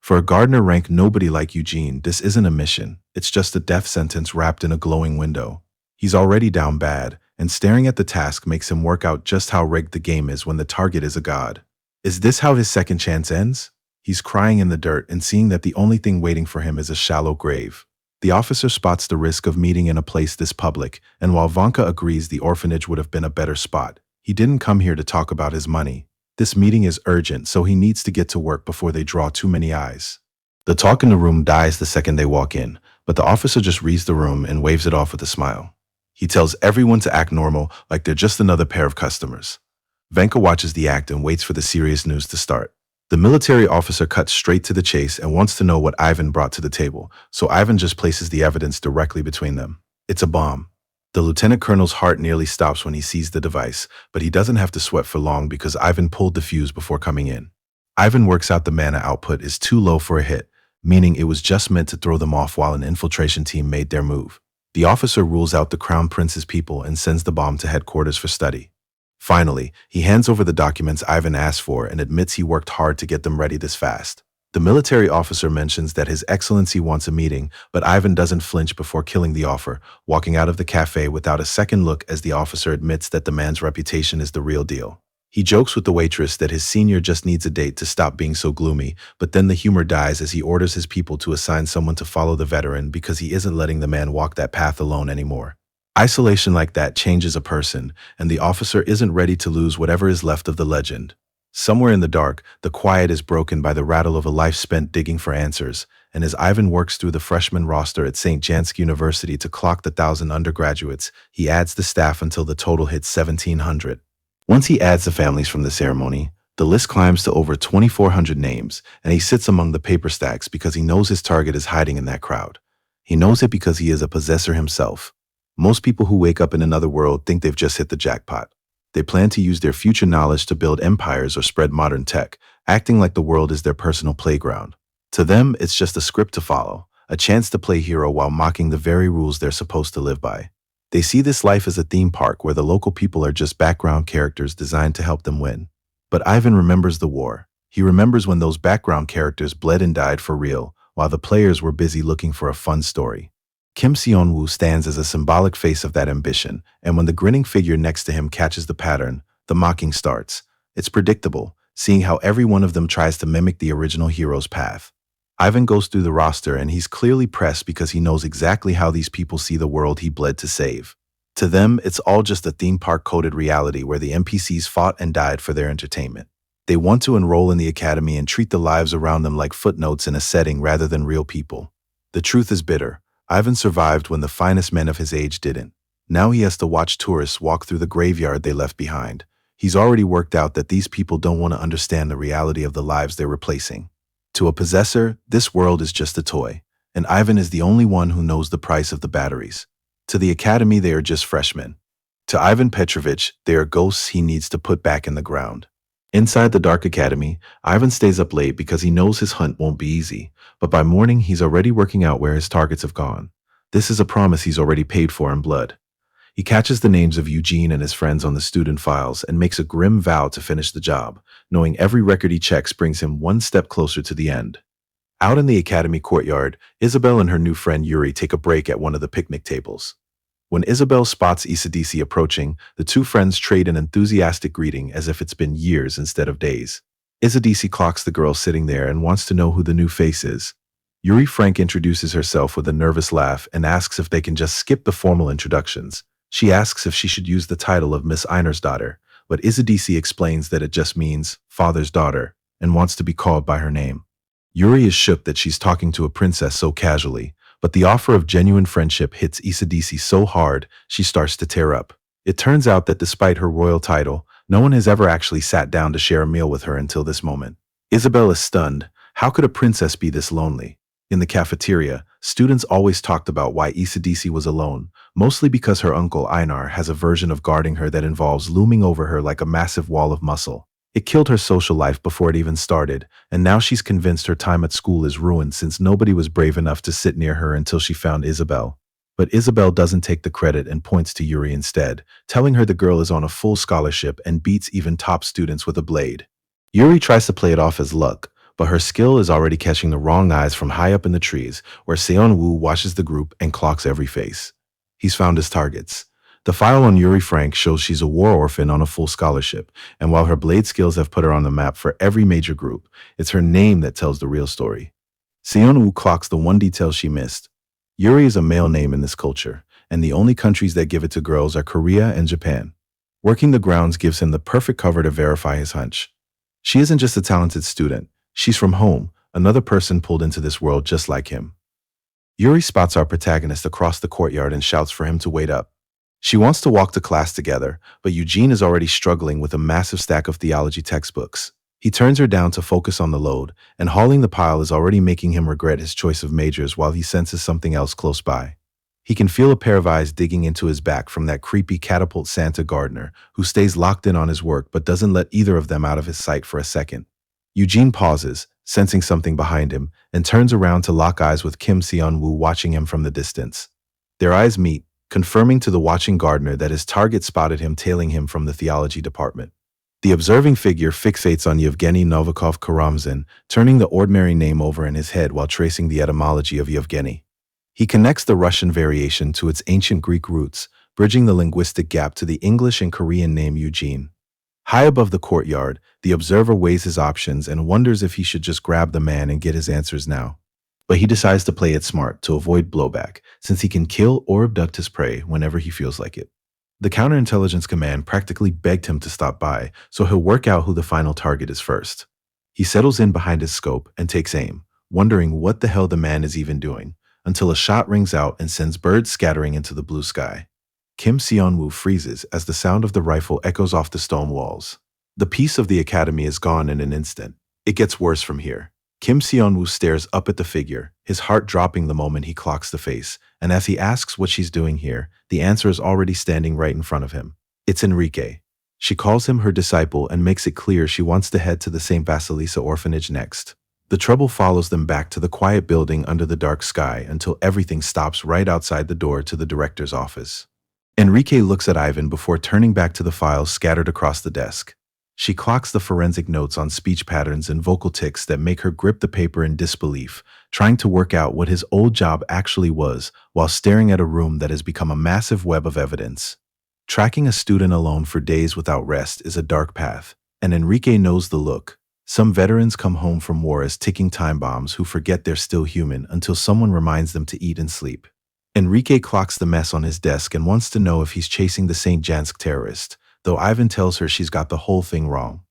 For a gardener rank nobody like Eugene, this isn't a mission. It's just a death sentence wrapped in a glowing window. He's already down bad, and staring at the task makes him work out just how rigged the game is when the target is a god. Is this how his second chance ends? He's crying in the dirt and seeing that the only thing waiting for him is a shallow grave. The officer spots the risk of meeting in a place this public, and while Vanka agrees the orphanage would have been a better spot, he didn't come here to talk about his money. This meeting is urgent, so he needs to get to work before they draw too many eyes. The talk in the room dies the second they walk in, but the officer just reads the room and waves it off with a smile. He tells everyone to act normal, like they're just another pair of customers. Vanka watches the act and waits for the serious news to start. The military officer cuts straight to the chase and wants to know what Ivan brought to the table, so Ivan just places the evidence directly between them. It's a bomb. The lieutenant colonel's heart nearly stops when he sees the device, but he doesn't have to sweat for long because Ivan pulled the fuse before coming in. Ivan works out the mana output is too low for a hit, meaning it was just meant to throw them off while an infiltration team made their move. The officer rules out the Crown Prince's people and sends the bomb to headquarters for study. Finally, he hands over the documents Ivan asked for and admits he worked hard to get them ready this fast. The military officer mentions that His Excellency wants a meeting, but Ivan doesn't flinch before killing the offer, walking out of the cafe without a second look as the officer admits that the man's reputation is the real deal. He jokes with the waitress that his senior just needs a date to stop being so gloomy, but then the humor dies as he orders his people to assign someone to follow the veteran because he isn't letting the man walk that path alone anymore. Isolation like that changes a person, and the officer isn't ready to lose whatever is left of the legend. Somewhere in the dark, the quiet is broken by the rattle of a life spent digging for answers, and as Ivan works through the freshman roster at St. Jansk University to clock the 1,000 undergraduates, he adds the staff until the total hits 1,700. Once he adds the families from the ceremony, the list climbs to over 2,400 names, and he sits among the paper stacks because he knows his target is hiding in that crowd. He knows it because he is a possessor himself. Most people who wake up in another world think they've just hit the jackpot. They plan to use their future knowledge to build empires or spread modern tech, acting like the world is their personal playground. To them, it's just a script to follow, a chance to play hero while mocking the very rules they're supposed to live by. They see this life as a theme park where the local people are just background characters designed to help them win. But Ivan remembers the war. He remembers when those background characters bled and died for real, while the players were busy looking for a fun story. Kim Seon-woo stands as a symbolic face of that ambition, and when the grinning figure next to him catches the pattern, the mocking starts. It's predictable, seeing how every one of them tries to mimic the original hero's path. Ivan goes through the roster and he's clearly pressed because he knows exactly how these people see the world he bled to save. To them, it's all just a theme park-coded reality where the NPCs fought and died for their entertainment. They want to enroll in the academy and treat the lives around them like footnotes in a setting rather than real people. The truth is bitter. Ivan survived when the finest men of his age didn't. Now he has to watch tourists walk through the graveyard they left behind. He's already worked out that these people don't want to understand the reality of the lives they're replacing. To a possessor, this world is just a toy, and Ivan is the only one who knows the price of the batteries. To the academy, they are just freshmen. To Ivan Petrovich, they are ghosts he needs to put back in the ground. Inside the dark academy, Ivan stays up late because he knows his hunt won't be easy, but by morning he's already working out where his targets have gone. This is a promise he's already paid for in blood. He catches the names of Eugene and his friends on the student files and makes a grim vow to finish the job, knowing every record he checks brings him one step closer to the end. Out in the academy courtyard, Isabel and her new friend Yuri take a break at one of the picnic tables. When Isabel spots Isadisi approaching, the two friends trade an enthusiastic greeting as if it's been years instead of days. Isadisi clocks the girl sitting there and wants to know who the new face is. Yuri Frank introduces herself with a nervous laugh and asks if they can just skip the formal introductions. She asks if she should use the title of Miss Einer's daughter, but Isadisi explains that it just means father's daughter. and wants to be called by her name. Yuri is shook that she's talking to a princess so casually, but the offer of genuine friendship hits Isadisi so hard, she starts to tear up. It turns out that despite her royal title, no one has ever actually sat down to share a meal with her until this moment. Isabel is stunned. How could a princess be this lonely? In the cafeteria, students always talked about why Isadisi was alone, mostly because her uncle Einar has a version of guarding her that involves looming over her like a massive wall of muscle. It killed her social life before it even started, and now she's convinced her time at school is ruined since nobody was brave enough to sit near her until she found Isabel. But Isabel doesn't take the credit and points to Yuri instead, telling her the girl is on a full scholarship and beats even top students with a blade. Yuri tries to play it off as luck, but her skill is already catching the wrong eyes from high up in the trees, where Seon-woo watches the group and clocks every face. He's found his targets. The file on Yuri Frank shows she's a war orphan on a full scholarship, and while her blade skills have put her on the map for every major group, it's her name that tells the real story. Seon-woo clocks the one detail she missed. Yuri is a male name in this culture, and the only countries that give it to girls are Korea and Japan. Working the grounds gives him the perfect cover to verify his hunch. She isn't just a talented student. She's from home, another person pulled into this world just like him. Yuri spots our protagonist across the courtyard and shouts for him to wait up. She wants to walk to class together, but Eugene is already struggling with a massive stack of theology textbooks. He turns her down to focus on the load, and hauling the pile is already making him regret his choice of majors while he senses something else close by. He can feel a pair of eyes digging into his back from that creepy catapult Santa gardener who stays locked in on his work but doesn't let either of them out of his sight for a second. Eugene pauses, sensing something behind him, and turns around to lock eyes with Kim Seon-woo watching him from the distance. Their eyes meet, confirming to the watching gardener that his target spotted him tailing him from the theology department. The observing figure fixates on Yevgeny Novikov Karamzin, turning the ordinary name over in his head while tracing the etymology of Yevgeny. He connects the Russian variation to its ancient Greek roots, bridging the linguistic gap to the English and Korean name Eugene. High above the courtyard, the observer weighs his options and wonders if he should just grab the man and get his answers now. But he decides to play it smart to avoid blowback, since he can kill or abduct his prey whenever he feels like it. The counterintelligence command practically begged him to stop by, so he'll work out who the final target is first. He settles in behind his scope and takes aim, wondering what the hell the man is even doing, until a shot rings out and sends birds scattering into the blue sky. Kim Seon-woo freezes as the sound of the rifle echoes off the stone walls. The peace of the academy is gone in an instant. It gets worse from here. Kim Seon-woo stares up at the figure, his heart dropping the moment he clocks the face, and as he asks what she's doing here, the answer is already standing right in front of him. It's Enrique. She calls him her disciple and makes it clear she wants to head to the St. Vasilisa orphanage next. The trouble follows them back to the quiet building under the dark sky until everything stops right outside the door to the director's office. Enrique looks at Ivan before turning back to the files scattered across the desk. She clocks the forensic notes on speech patterns and vocal tics that make her grip the paper in disbelief, trying to work out what his old job actually was while staring at a room that has become a massive web of evidence. Tracking a student alone for days without rest is a dark path, and Enrique knows the look. Some veterans come home from war as ticking time bombs who forget they're still human until someone reminds them to eat and sleep. Enrique clocks the mess on his desk and wants to know if he's chasing the St. Jansk terrorist, though Ivan tells her she's got the whole thing wrong.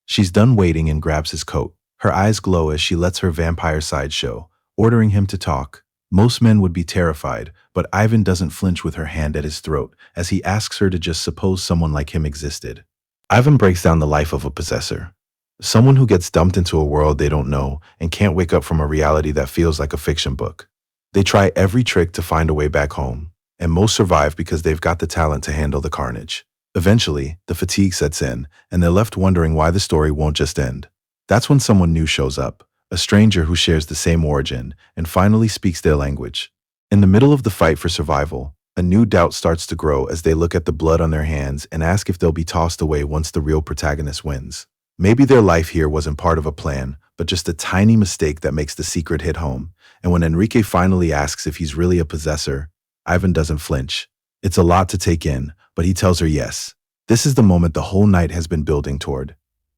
She's done waiting and grabs his coat. Her eyes glow as she lets her vampire side show, ordering him to talk. Most men would be terrified, but Ivan doesn't flinch with her hand at his throat as he asks her to just suppose someone like him existed. Ivan breaks down the life of a possessor. Someone who gets dumped into a world they don't know and can't wake up from a reality that feels like a fiction book. They try every trick to find a way back home, and most survive because they've got the talent to handle the carnage. Eventually, the fatigue sets in, and they're left wondering why the story won't just end. That's when someone new shows up, a stranger who shares the same origin and finally speaks their language. In the middle of the fight for survival, a new doubt starts to grow as they look at the blood on their hands and ask if they'll be tossed away once the real protagonist wins. Maybe their life here wasn't part of a plan, but just a tiny mistake that makes the secret hit home. And when Enrique finally asks if he's really a possessor, Ivan doesn't flinch. It's a lot to take in, but he tells her yes. This is the moment the whole night has been building toward.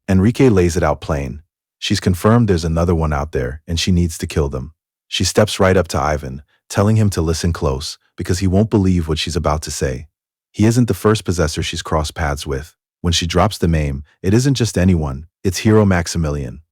Enrique lays it out plain. She's confirmed there's another one out there, and she needs to kill them. She steps right up to Ivan, telling him to listen close, because he won't believe what she's about to say. He isn't the first possessor she's crossed paths with. When she drops the name, it isn't just anyone, it's Hero Maximilian.